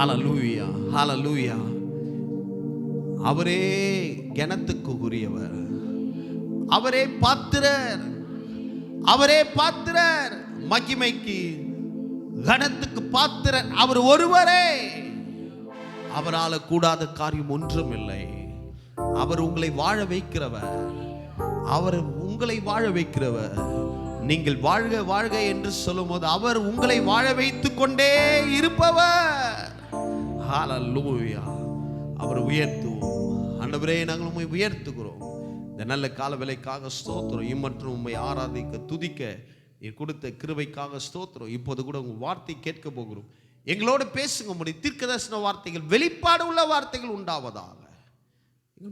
ஹல்லேலூயா, ஹல்லேலூயா. அவரே கனத்துக்கு உரியவர், அவரே பாத்திரர், அவரே பாத்திரர், மகிமைக்கு கனத்துக்கு பாத்திரர் அவர் ஒருவரே. அவரால் கூடாத காரியம் ஒன்றும் இல்லை. அவர் உங்களை வாழ வைக்கிறவர், அவர் உங்களை வாழ வைக்கிறவர். நீங்கள் வாழ்க வாழ்க என்று சொல்லும்போது அவர் உங்களை வாழ வைத்துக் கொண்டே இருப்பவர். ஹல்லேலூயா. அவர் உயர்த்துவோம். ஆண்டவரே, நாங்கள் உம்மை உயர்த்துகிறோம். இந்த நல்ல கால வேளைக்காக ஸ்தோத்திரம். இம்மற்றும் உம்மை ஆராதிக்க துதிக்க நீர் கொடுத்த கிருபைக்காக ஸ்தோத்திரம். இப்போது கூட உங்கள் வார்த்தை கேட்க போகிறோம். எங்களோடு பேசுங்க. முடியும் தீர்க்கதரிசன வார்த்தைகள், வெளிப்பாடு உள்ள வார்த்தைகள் உண்டாவதாக.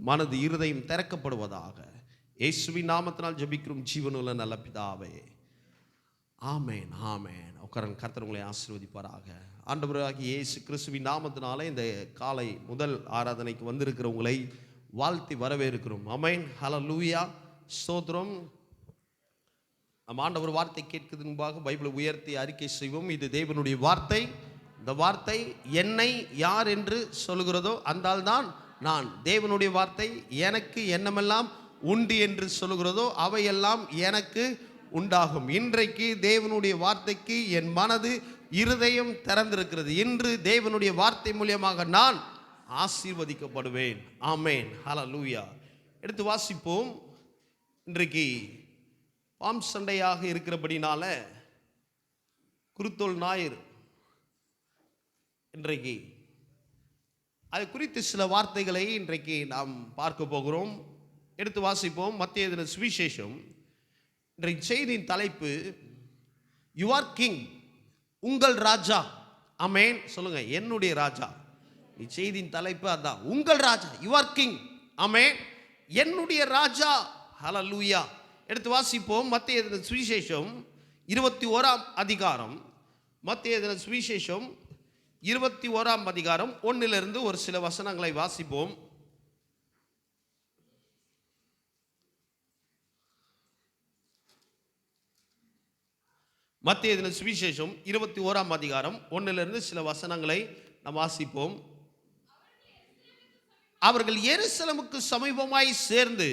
மனது இருதயம் திறக்கப்படுவதாக. இயேசுவின் நாமத்தினால் ஜெபிக்கிறோம் ஜீவனுள்ள நல்ல பிதாவே, ஆமென், ஆமென். உட்காரன். கர்த்தர் உங்களை ஆசீர்வதிப்பாராக. ஆண்டவராகிய இயேசு கிறிஸ்துவின் நாமத்தினாலே இந்த காலை முதல் ஆராதனைக்கு வந்திருக்கிறவங்களை வாழ்த்தி வரவேற்கிறோம். ஆமென், ஹல்லேலூயா, ஸ்தோத்திரம். நம் ஆண்டவர் வார்த்தை கேட்கிறது முன்பாக பைபிளை உயர்த்தி அறிக்கை செய்வோம். இது தேவனுடைய வார்த்தை. இந்த வார்த்தை என்னை யார் என்று சொல்லுகிறதோ அந்தால் தான் நான். தேவனுடைய வார்த்தை எனக்கு என்னமெல்லாம் உண்டு என்று சொல்லுகிறதோ அவையெல்லாம் எனக்கு உண்டாகும். இன்றைக்கு தேவனுடைய வார்த்தைக்கு என் மனது இருதயம் திறந்திருக்கிறது. இன்று தேவனுடைய வார்த்தை மூலியமாக நான் ஆசீர்வதிக்கப்படுவேன். ஆமென், ஹல்லேலூயா. எடுத்து வாசிப்போம். இன்றைக்கு பாம் சண்டையாக இருக்கிறபடினால குருத்தோல் ஞாயிறு. இன்றைக்கு அது குறித்து சில வார்த்தைகளை இன்றைக்கு நாம் பார்க்க போகிறோம். எடுத்து வாசிப்போம். மத்தேயு எழுதின சுவிசேஷம். இன்றைக்கு செய்தியின் தலைப்பு யூ ஆர் கிங், உங்கள் ராஜா. ஆமென், சொல்லுங்க, என்னுடைய ராஜா. செய்தியின் தலைப்பு அதான், உங்கள் ராஜா. யூ ஆர் கிங், ஆமென், என்னுடைய ராஜா. ஹல்லேலூயா. எடுத்து வாசிப்போம். மத்தேயு எழுதின சுவிசேஷம் 21ஆம் அதிகாரம். மத்தேயு எழுதின சுவிசேஷம் 21ஆம் அதிகாரம் 1 ஒரு சில வசனங்களை வாசிப்போம். மத்தேயு எழுதின சுவிசேஷம் 21ஆம் அதிகாரம் 1 சில வசனங்களை நாம் வாசிப்போம். அவர்கள் எருசலேமுக்கு சமீபமாய் சேர்ந்து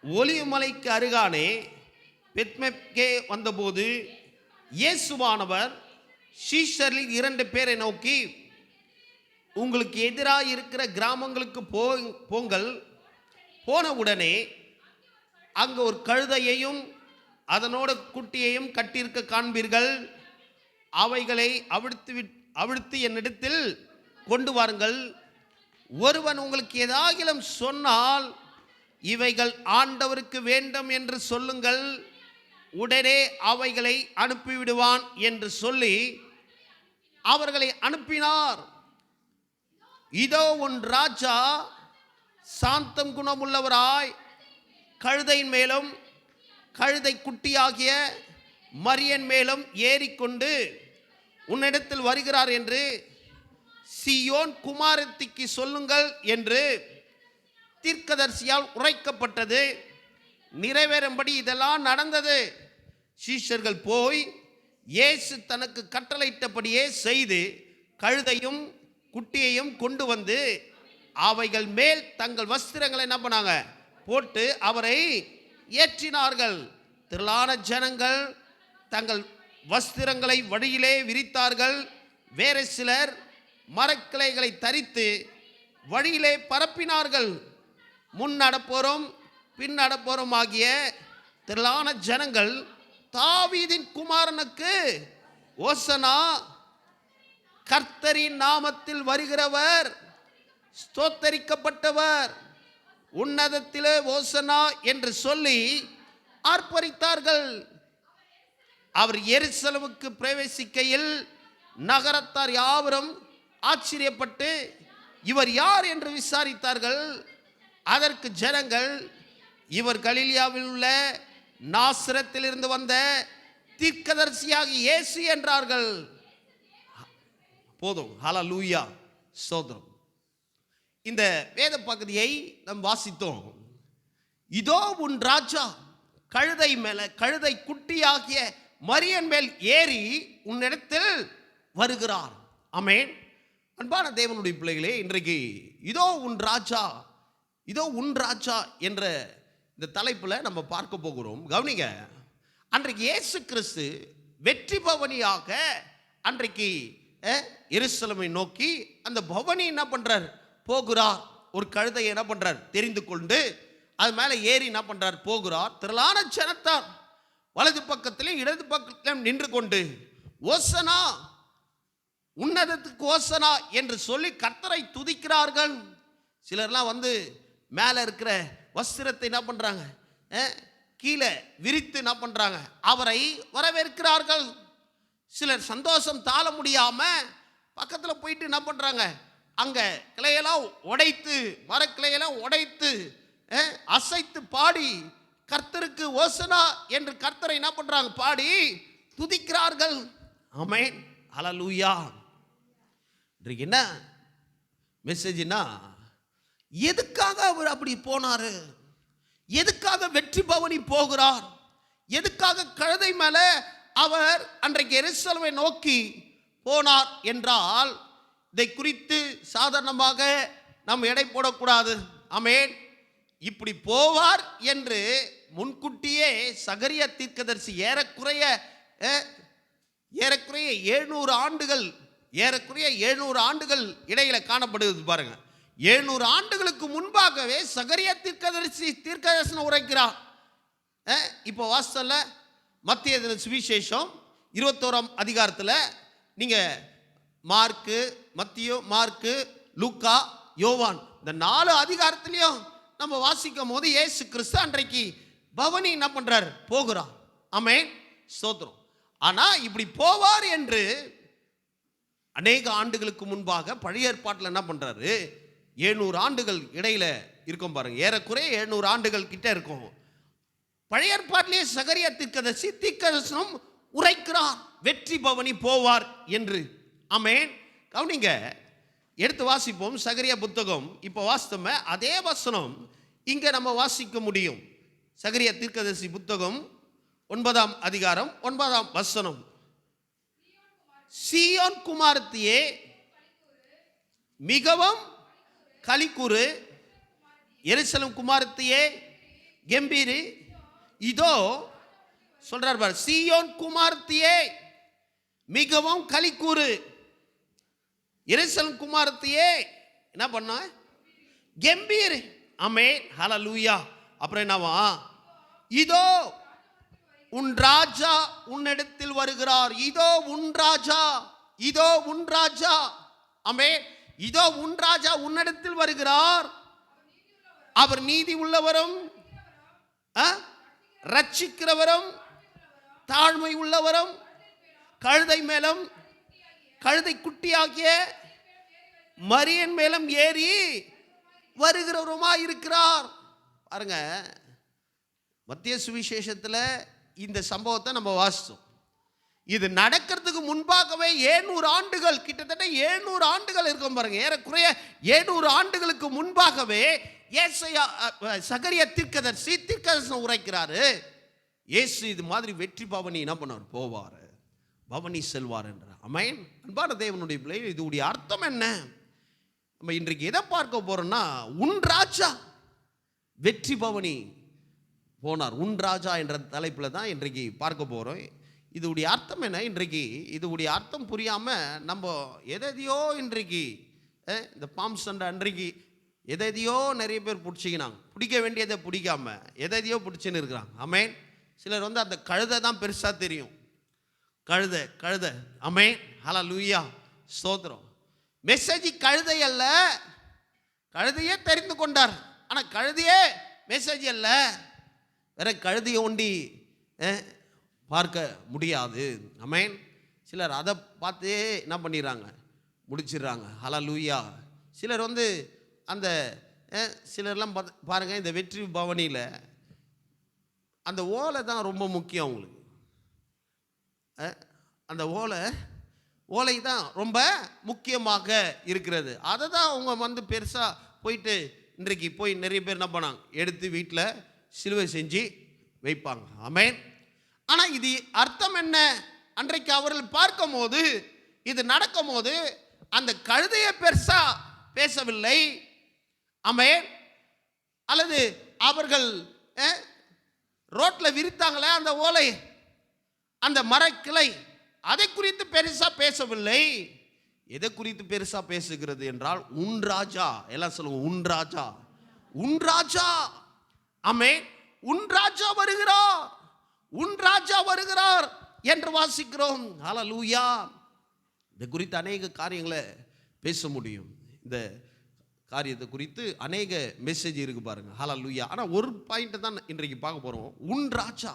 ஒலிவமலைக்கு அருகானே பெத்மெக்கே வந்தபோது இயேசுவானவர் சீஷரில் 2 பேரை நோக்கி, உங்களுக்கு எதிராக இருக்கிற கிராமங்களுக்கு போங்கள். போன உடனே அங்கே ஒரு கழுதையையும் அதனோட குட்டியையும் கட்டியிருக்க காண்பீர்கள். அவைகளை அவிழ்த்து என்னிடத்தில் கொண்டு வாருங்கள். ஒருவன் உங்களுக்கு ஏதாகிலும் சொன்னால் இவைகள் ஆண்டவருக்கு வேண்டும் என்று சொல்லுங்கள், உடனே அவைகளை அனுப்பிவிடுவான் என்று சொல்லி அவர்களை அனுப்பினார். இதோ உன் ராஜா சாந்தம் குணமுள்ளவராய் கழுதையின் மேலும் கழுதை குட்டியாகிய மரியன் மேலும் ஏறிக்கொண்டு உன்னிடத்தில் வருகிறார் என்று சீயோன் குமாரத்திக்கு சொல்லுங்கள் என்று தீர்க்கதரிசியால் உரைக்கப்பட்டது. நிறைவேறும்படி இதெல்லாம் நடந்தது. சீஷர்கள் போய் இயேசு தனக்கு கட்டளையிட்டபடியே செய்து கழுதையும் குட்டியையும் கொண்டு வந்து அவைகள் மேல் தங்கள் வஸ்திரங்களை என்ன பண்ணாங்க, போட்டு அவரை ஏற்றினார்கள். திரளான ஜனங்கள் தங்கள் வஸ்திரங்களை வழியிலே விரித்தார்கள். வேறு சிலர் மரக்கிளைகளை தரித்து வழியிலே பரப்பினார்கள். முன் நடப்போரும் பின் நடப்போரும் ஆகிய திரளான ஜனங்கள் தாவீதின் குமாரனுக்கு ஓசனா, கர்த்தரின் நாமத்தில் வருகிறவர் ஸ்தோத்தரிக்கப்பட்டவர், உன்னதத்திலே ஓசனா என்று சொல்லி ஆர்ப்பரித்தார்கள். அவர் எருசலேமுக்கு பிரவேசிக்கையில் நகரத்தார் யாவரும் ஆச்சரியப்பட்டு இவர் யார் என்று விசாரித்தார்கள். அதற்கு ஜனங்கள், இவர் கலிலேயாவில் உள்ள நாசரத்திலிருந்து வந்த தீர்க்கதரிசியாகிய இயேசு என்றார்கள். போதும். ஹல்லேலூயா, ஸ்தோத்திரம். இந்த வேத பகுதியை நாம் வாசித்தோம். இதோ உன் ராஜா கழுதை மேல கழுதை குட்டியாகிய மரியன் மேல் ஏறி உன்னிடத்தில் வருகிறார். ஆமென். அன்பான தேவனுடைய பிள்ளைகளே, இன்றைக்கு இதோ உன் ராஜா, இதோ உன் ராஜா என்ற இந்த தலைப்பில் நம்ம பார்க்க போகிறோம். கவனிங்க, அன்றைக்கு இயேசு கிறிஸ்து வெற்றி பவனியாக அன்றைக்கு எருசலேமை நோக்கி அந்த பவனி என்ன பண்றார், போகிறார். ஒரு கழுதையை என்ன பண்றார், தெரிந்து கொண்டு அது மேலே ஏறி என்ன பண்றார், போகிறார். திரளான ஜனத்தார் வலது பக்கத்திலும் இடது பக்கத்திலும் நின்று கொண்டு ஓசனா, உன்னதத்துக்கு ஓசனா என்று சொல்லி கர்த்தரை துதிக்கிறார்கள். சிலர்லாம் வந்து மேலே இருக்கிற வஸ்திரத்தை என்ன பண்றாங்க, கீழே விரித்து என்ன பண்றாங்க, அவரை வரவேற்கிறார்கள். சிலர் சந்தோஷம் தாழ முடியாம பக்கத்தில் போயிட்டு என்ன பண்றாங்க, அங்க கிளையெல்லாம் உடைத்து, மரக்கிளையெல்லாம் உடைத்து அசைத்து பாடி கர்த்தருக்கு ஓசனா என்று கர்த்தரை என்ன பண்றாங்க, பாடி துதிக்கிறார்கள். ஆமென், ஹல்லேலூயா. இன்றைக்கு என்ன மெசேஜ்னா, எதுக்காக அவர் அப்படி போனாரு, எதுக்காக வெற்றி பவனி போகிறார், எதுக்காக கழுதை மேல அவர் அன்றைக்கு எருசலேமை நோக்கி போனார் என்றால், இதை குறித்து சாதாரணமாக நாம் எடை போடக்கூடாது. ஆமென். இப்படி போவார் என்று முன்கூட்டியே சகரியா தீர்க்கதரிசி ஏறக்குறைய 700 ஆண்டுகள், ஏறக்குறைய 700 ஆண்டுகள் இடையில காணப்படுது பாருங்க. 700 ஆண்டுகளுக்கு முன்பாகவே சகரியா தீர்க்கதரிசி தீர்க்கதரிசனம் உரைக்கிறார். இப்போ வாசல்ல மத்திய சுவிசேஷம் 21ஆம் அதிகாரத்தில் நீங்க மார்க்கு, மத்தியோ, மார்க்கு, லூக்கா, யோவான், இந்த 4 அதிகாரத்திலையும் நம்ம வாசிக்கும் போது இயேசு கிறிஸ்து அன்றைக்கு பவனி என்ன பண்றார், போகிறார். ஆமென், ஸ்தோத்திரம். ஆனா இப்படி போவார் என்று அநேக ஆண்டுகளுக்கு முன்பாக பழைய ஏற்பாட்டில் என்ன பண்றாரு, 700 ஆண்டுகள் இடையில இருக்கும் பாருங்க, ஏறக்குறைய 700 ஆண்டுகள் கிட்ட இருக்கும். பழைய ஏற்பாட்டிலே சகரியா தீர்க்கதரிசி தீர்க்கதரிசனம் உரைக்கிறார், வெற்றி பவனி போவார் என்று. ஆமென். கவனிங்க, எடுத்து வாசிப்போம். சகரியா புத்தகம் இப்போ வாசித்தோமே அதே வசனம் இங்க நம்ம வாசிக்க முடியும். சகரியா தீர்க்கதரிசி புத்தகம் 9ஆம் அதிகாரம் 9ஆம் வசனம். சீயோன் குமாரத்தியே மிகவும் களிக்கூறு, எருசலேம் குமாரத்தியே கம்பீரு. இதோ சொல்றார் பார், சீயோன் குமாரத்தியே மிகவும் களிக்கூறு, எருசலேம் குமாரத்தியே என்ன பண்ண, கம்பீர். ஆமென், ஹல்லேலூயா. அப்புறம் என்னவா, இதோ உன் ராஜா உன்னிடத்தில் வருகிறார். இதோ உன் ராஜா, இதோ உன் ராஜா. ஆமென். இதோ உன் ராஜா உன்னிடத்தில் வருகிறார். அவர் நீதி உள்ளவரும் ரட்சிக்கிறவரும் தாழ்மை உள்ளவரும் கழுதை மேலும் கழுதை குட்டியாகிய மரியன் மேலும் ஏறி வருகிறவருமா இருக்கிறார். பாருங்க, மத்திய சுவிசேஷத்தில் இந்த சம்பவத்தை நம்ம வாசித்தோம். இது நடக்கிறதுக்கு முன்பாகவே 700 ஆண்டுகள், கிட்டத்தட்ட 700 ஆண்டுகள் இருக்கும் பாருங்க, ஏறக்குறைய 700 ஆண்டுகளுக்கு முன்பாகவே சகரியா தீர்க்கதரிசி தீர்க்கதரிசனம் உரைக்கிறாரு. இயேசு இது மாதிரி வெற்றி பவனி என்ன பண்ணார், போவார், பவனி செல்வார் என்ற. ஆமென். அன்பான தேவனுடைய பிள்ளை, இதுடைய அர்த்தம் என்ன? நம்ம இன்றைக்கு எதை பார்க்க போறோம்னா, உன் ராஜா வெற்றி பவனி போனார். உன் ராஜா என்ற தலைப்பில் தான் இன்றைக்கு பார்க்க போகிறோம். இதுடைய அர்த்தம் என்ன? இன்றைக்கு இதுடைய அர்த்தம் புரியாமல் நம்ம எதையோ இன்றைக்கு இந்த பாம் சண்டை அன்றைக்கு எதையோ நிறைய பேர் பிடிச்சிக்கினாங்க, பிடிக்க வேண்டியதை பிடிக்காம எதையோ பிடிச்சின்னு இருக்கிறாங்க. ஆமென். சிலர் வந்து அந்த கழுதை தான் பெருசாக தெரியும், கழுதை கழுதை. ஆமென், ஹல்லேலூயா, ஸ்தோத்திரம். மெசேஜ் கழுதை அல்ல, கழுதையே தெரிந்து கொண்டார். ஆனால் கழுதையே மெசேஜ் அல்ல, வேற கழுதையை ஒண்டி பார்க்க முடியாது. ஆமென். சிலர் அதை பார்த்து என்ன பண்ணிடுறாங்க, முடிச்சிடுறாங்க. ஹல்லேலூயா. சிலர் வந்து அந்த சிலர்லாம் பாருங்க, இந்த வெற்றி பவனியில் அந்த ஓலை தான் ரொம்ப முக்கியம் அவங்களுக்கு. அந்த ஓலை தான் ரொம்ப முக்கியமாக இருக்கிறது. அதை தான் அவங்க வந்து பெருசாக போயிட்டு இன்றைக்கு போய் நிறைய பேர் என்ன பண்ணாங்க, எடுத்து வீட்டில் சிலுவை செஞ்சு வைப்பாங்க. ஆமென். ஆனால் இது அர்த்தம் என்ன? அன்றைக்கு அவர்கள் பார்க்கும் போது, இது நடக்கும் போது அந்த கழுதையை பெருசா பேசவில்லை. ஆமென். அல்லது அவர்கள் ரோட்ல விரித்தாங்களே அந்த ஓலை, அந்த மரக்கிளை, அதை குறித்து பெருசா பேசவில்லை. எதை குறித்து பெருசா பேசுகிறது என்றால், உன் ராஜா. எல்லாம் சொல்லுங்க, உன் ராஜா, உன் ராஜா. ஆமென். உன் ராஜா வருகிறார், உன் ராஜா வருகிறார் என்று வாசிக்கிறோம். ஹல்லேலூயா. இது குறித்து அநேக காரியங்களை பேச முடியும். இந்த காரியத்தை குறித்து அநேக மெசேஜ் இருக்கு பாருங்க. ஹல்லேலூயா. ஆனால் ஒரு பாயிண்ட் தான் இன்றைக்கு பார்க்க போறோம். உன் ராஜா,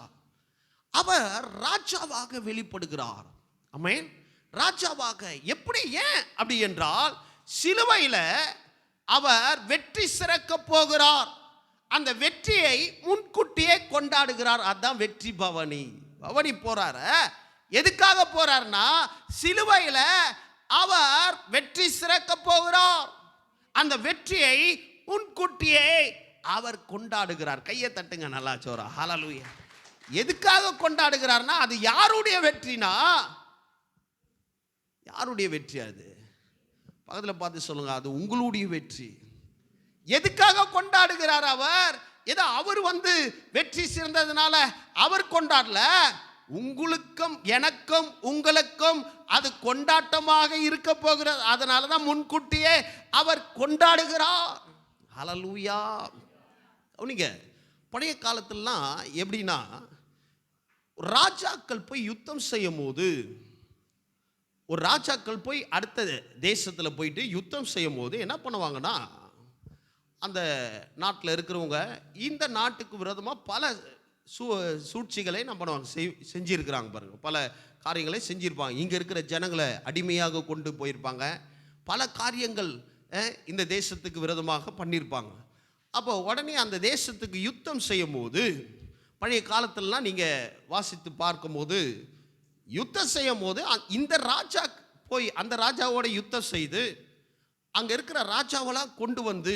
அவர் ராஜாவாக வெளிப்படுகிறார். ஆமென். ராஜாவாக எப்படி? ஏன் அப்படி என்றால், சிலுவையில் அவர் வெற்றி சிறக்க போகிறார். அந்த வெற்றியை முன்கூட்டியே கொண்டாடுகிறார். அதான் வெற்றி பவனி. பவனி போறாரு. எதுக்காக போறார்னா, சிலுவையில் அவர் வெற்றி சிறக்க போகிறார். அந்த வெற்றியை முன்கூட்டியே அவர் கொண்டாடுகிறார். கையை தட்டுங்க நல்லா சோரா. ஹல்லேலூயா. எதுக்காக கொண்டாடுகிறார்னா, அது யாருடைய வெற்றினா, யாருடைய வெற்றி? அது பக்கத்தில் பார்த்து சொல்லுங்க, அது உங்களுடைய வெற்றி. எதுக்காக கொண்டாடுகிறார் அவர்? ஏதோ அவர் வெற்றி சிறந்ததுனால அவர் கொண்டாடல. உங்களுக்கும் எனக்கும் உங்களுக்கும் அது கொண்டாட்டமாக இருக்க போகிறது. அதனால தான் முன்கூட்டியே அவர் கொண்டாடுகிறார். ஹல்லேலூயா. கவனிங்க, பழைய காலத்திலலாம் எப்படின்னா, ராஜாக்கள் போய் யுத்தம் செய்யும் போது, ஒரு ராஜாக்கள் போய் அடுத்த தேசத்தில் போயிட்டு யுத்தம் செய்யும் போது என்ன பண்ணுவாங்கன்னா, அந்த நாட்டில் இருக்கிறவங்க இந்த நாட்டுக்கு விரோதமாக பல சூழ்ச்சிகளை என்ன பண்ணுவாங்க, செஞ்சிருக்கிறாங்க பாருங்க. பல காரியங்களை செஞ்சிருப்பாங்க. இங்கே இருக்கிற ஜனங்களை அடிமையாக கொண்டு போயிருப்பாங்க. பல காரியங்கள் இந்த தேசத்துக்கு விரோதமாக பண்ணியிருப்பாங்க. அப்போ உடனே அந்த தேசத்துக்கு யுத்தம் செய்யும் போது, பழைய காலத்திலலாம் நீங்கள் வாசித்து பார்க்கும்போது, யுத்தம் செய்யும் போது இந்த ராஜா போய் அந்த ராஜாவோட யுத்தம் செய்து அங்கே இருக்கிற ராஜாவெல்லாம் கொண்டு வந்து,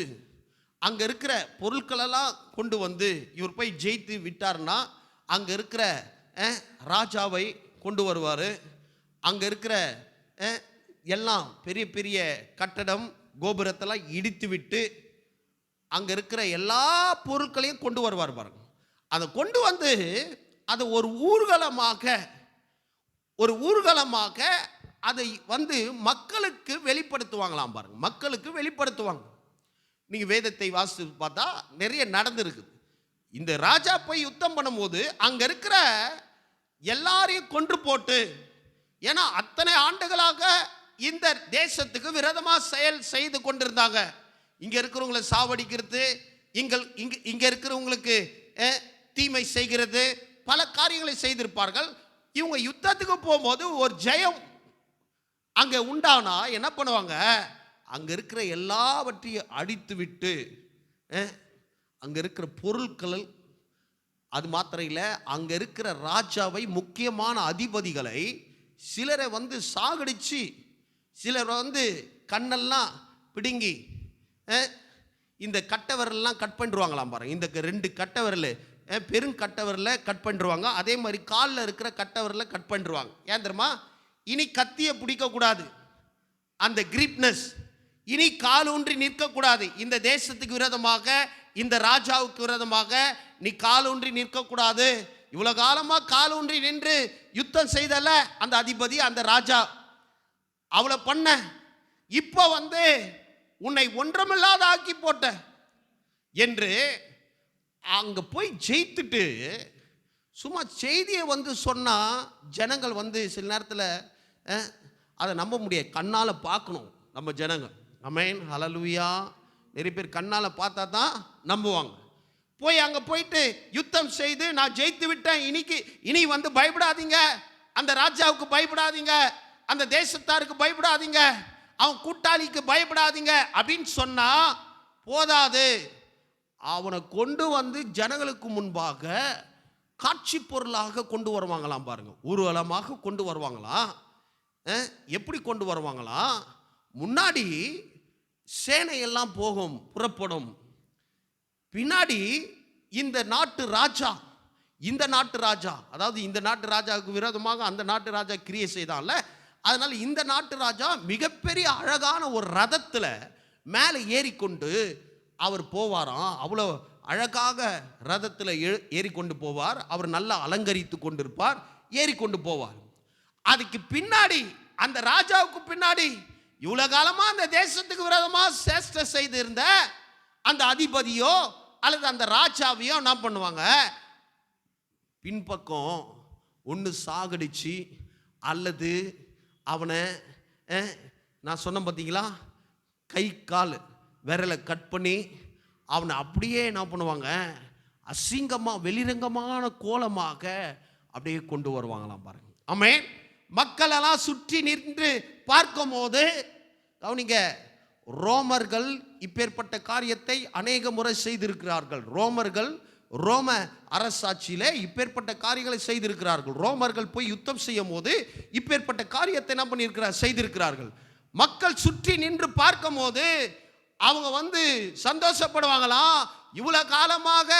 அங்கே இருக்கிற பொருட்களெல்லாம் கொண்டு வந்து இவர் போய் ஜெயித்து விட்டார்னா, அங்கே இருக்கிற ராஜாவை கொண்டு வருவார். அங்கே இருக்கிற எல்லாம் பெரிய பெரிய கட்டடம் கோபுரத்தெல்லாம் இடித்து விட்டு அங்கே இருக்கிற எல்லா பொருட்களையும் கொண்டு வருவார் பாருங்க. அதை கொண்டு வந்து அதை ஒரு ஊர்வலமாக அதை மக்களுக்கு வெளிப்படுத்துவாங்களாம் பாருங்க. மக்களுக்கு வெளிப்படுத்துவாங்க. நீங்கள் வேதத்தை வாசித்து பார்த்தா நிறைய நடந்திருக்குது. இந்த ராஜா போய் யுத்தம் பண்ணும்போது அங்கே இருக்கிற எல்லாரையும் கொன்று போட்டு, ஏன்னா அத்தனை ஆண்டுகளாக இந்த தேசத்துக்கு விரோதமாக செயல் செய்து கொண்டிருந்தாங்க. இங்கே இருக்கிறவங்களை சாவடிக்கிறது, இங்கே இருக்கிறவங்களுக்கு தீமை செய்கிறது, பல காரியங்களை செய்திருப்பார்கள். இவங்க யுத்தத்துக்கு போகும்போது ஒரு ஜெயம் அங்கே உண்டானா என்ன பண்ணுவாங்க, அங்கே இருக்கிற எல்லாவற்றையும் அடித்து விட்டு அங்கே இருக்கிற பொருட்கள், அது மாத்திரம் இல்லை, அங்கே இருக்கிற ராஜாவை, முக்கியமான அதிபதிகளை சிலரை சாகடிச்சு, சிலர் கண்ணெல்லாம் பிடுங்கி இந்த கட்டவரெல்லாம் கட் பண்ணிடுவாங்களாம் பாருங்க. இந்த 2 கட்டவரில் பெருங்கட்டவரில் கட் பண்ணிடுவாங்க. அதே மாதிரி காலில் இருக்கிற கட்டவரில் கட் பண்ணிடுவாங்க. ஏன் தெரியுமா? இனி கத்தியை பிடிக்கக்கூடாது, அந்த கிரிப்னஸ். இனி கால் ஊன்றி நிற்கக்கூடாது. இந்த தேசத்துக்கு விரோதமாக, இந்த ராஜாவுக்கு விரோதமாக நீ கால் ஊன்றி நிற்கக்கூடாது. இவ்வளோ காலமாக கால் ஊன்றி நின்று யுத்தம் செய்தல அந்த அதிபதி, அந்த ராஜா, அவளை பண்ண, இப்போ உன்னை ஒன்றமில்லாத ஆக்கி போட்ட என்று அங்கே போய் ஜெயித்துட்டு சும்மா செய்தியை சொன்னால் ஜனங்கள் சில நேரத்தில் அதை நம்ப முடியாது. கண்ணால் பார்க்கணும் நம்ம ஜனங்கள். ஆமென். ஹல்லேலூயா. நிறைய பேர் கண்ணால் பார்த்தா தான் நம்புவாங்க. போய் அங்கே போயிட்டு யுத்தம் செய்து நான் ஜெயித்து விட்டேன், இனி பயப்படாதீங்க, அந்த ராஜாவுக்கு பயப்படாதீங்க, அந்த தேசத்தாருக்கு பயப்படாதீங்க, அவன் கூட்டாளிக்கு பயப்படாதீங்க அப்படின்னு சொன்னா போதாது. அவனை கொண்டு ஜனங்களுக்கு முன்பாக காட்சி பொருளாக கொண்டு வருவாங்களாம் பாருங்க. ஊர்வலமாக கொண்டு வருவாங்களாம். எப்படி கொண்டு வருவாங்களாம்? முன்னாடி சேனையெல்லாம் போகும், புறப்படும். பின்னாடி இந்த நாட்டு ராஜா, அதாவது இந்த நாட்டு ராஜாவுக்கு விரோதமாக அந்த நாட்டு ராஜா கிரியை செய்தான்ல, அதனால இந்த நாட்டு ராஜா மிகப்பெரிய அழகான ஒரு ரதத்துல மேலே ஏறிக்கொண்டு அவர் போவாராம். அவ்வளோ அழகாக ரதத்தில் ஏறிக்கொண்டு போவார். அவர் நல்லா அலங்கரித்து கொண்டிருப்பார், ஏறிக்கொண்டு போவார். அதுக்கு பின்னாடி அந்த ராஜாவுக்கு பின்னாடி இவ்வளவு காலமா அந்த தேசத்துக்கு விரோதமா சேஷ்ட செய்திருந்த அந்த அதிபதியோ அல்லது அந்த ராஜாவையோ என்ன பண்ணுவாங்க, பின்பக்கம் ஒன்று சாகடிச்சு அல்லது அவனை நான் சொன்ன பார்த்தீங்களா, கை கால் விரலை கட் பண்ணி அவனை அப்படியே என்ன பண்ணுவாங்க, அசிங்கமாக வெளிரங்கமான கோலமாக அப்படியே கொண்டு வருவாங்களாம் பாருங்க. ஆமென். மக்கள் எல்லாம் சுற்றி நின்று பார்க்கும் போது கவனிங்க, ரோமர்கள் இப்பேற்பட்ட காரியத்தை அநேக முறை செய்திருக்கிறார்கள். ரோமர்கள் ரோம அரசாட்சியிலே இப்பேற்பட்ட காரியங்களை செய்திருக்கிறார்கள். ரோமர்கள் போய் யுத்தம் செய்யும் போது இப்பேற்பட்ட காரியத்தை என்ன பண்ணியிருக்கிறார், செய்திருக்கிறார்கள். மக்கள் சுற்றி நின்று பார்க்கும் போது அவங்க சந்தோஷப்படுவாங்களாம். இவ்வளவு காலமாக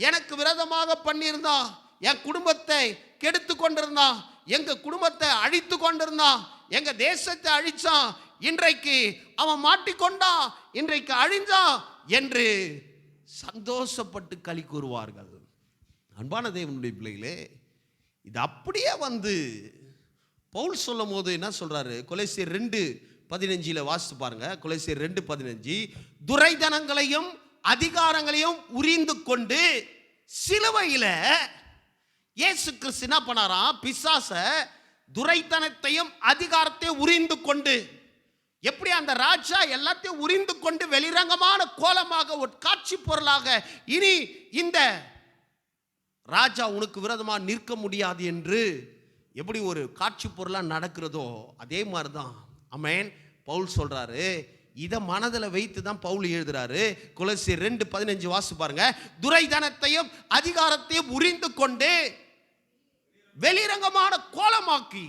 எனக்கு விரோதமாக பண்ணியிருந்தான், என் குடும்பத்தை கெடுத்து கொண்டிருந்தான், எங்க குடும்பத்தை அழித்து கொண்டிருந்தான், எங்க தேசத்தை அழிச்சான், இன்றைக்கு அவன் மாட்டிக்கொண்டான், இன்றைக்கு அழிஞ்சான் என்று சந்தோஷப்பட்டு களி கூறுவார்கள். அன்பான தேவனுடைய பிள்ளைகளே, இது அப்படியே பவுல் சொல்லும் போது என்ன சொல்றாரு, கொலோசியர் 2:15 வாசித்து பாருங்க. கொலோசியர் 2:15, துரைதனங்களையும் அதிகாரங்களையும் உரிந்து கொண்டு சிலுவையில இயேசு கிறிஸ்து என்ன பண்ணாராம், பிசாச துரைத்தனத்தையும் அதிகாரத்தையும் உரிந்து கொண்டு, எப்படி அந்த ராஜா எல்லாத்தையும் உரிந்து கொண்டு வெளிரங்கமான கோலமாக ஒரு காட்சி பொருளாக இனி இந்த ராஜா உனக்கு விரோதமாக நிற்க முடியாது என்று எப்படி ஒரு காட்சி பொருளாக நடக்கிறதோ அதே மாதிரி தான். ஆமென். பவுல் சொல்றாரு, இதை மனதில் வைத்து தான் பவுல் எழுதுறாரு. கொலோசியர் 2:15 வாசி பாருங்க. துரைதனத்தையும் அதிகாரத்தையும் உரிந்து கொண்டு வெளிரங்கமான கோலமாக்கி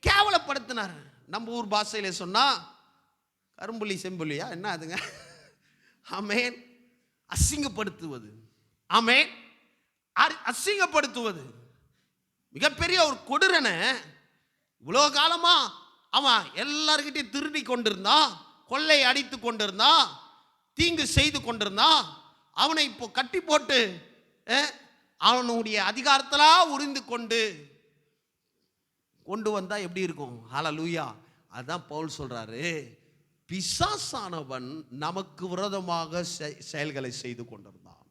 கேவலப்படுத்தினார். நம்ம ஊர் பாஷையில சொன்னா கரும்புலி செம்புலியா என்ன அதுங்க, ஆமென், அசிங்கப்படுத்துவது. ஆமென், அசிங்கப்படுத்துவது. மிகப்பெரிய ஒரு கொடூரனை இவ்வளோ காலமா அவன் எல்லார்கிட்டையும் திருடி கொண்டிருந்தான், கொள்ளை அடித்து கொண்டிருந்தான், தீங்கு செய்து கொண்டிருந்தான். அவனை இப்போ கட்டி போட்டு அவனுடைய அதிகாரத்தெல்லாம் உரிந்து கொண்டு வந்தா எப்படி இருக்கும்? ஹல்லேலூயா. அதான் பவுல் சொல்றாரு, பிசாசானவன் நமக்கு விரோதமாக செயல்களை செய்து கொண்டிருந்தான்.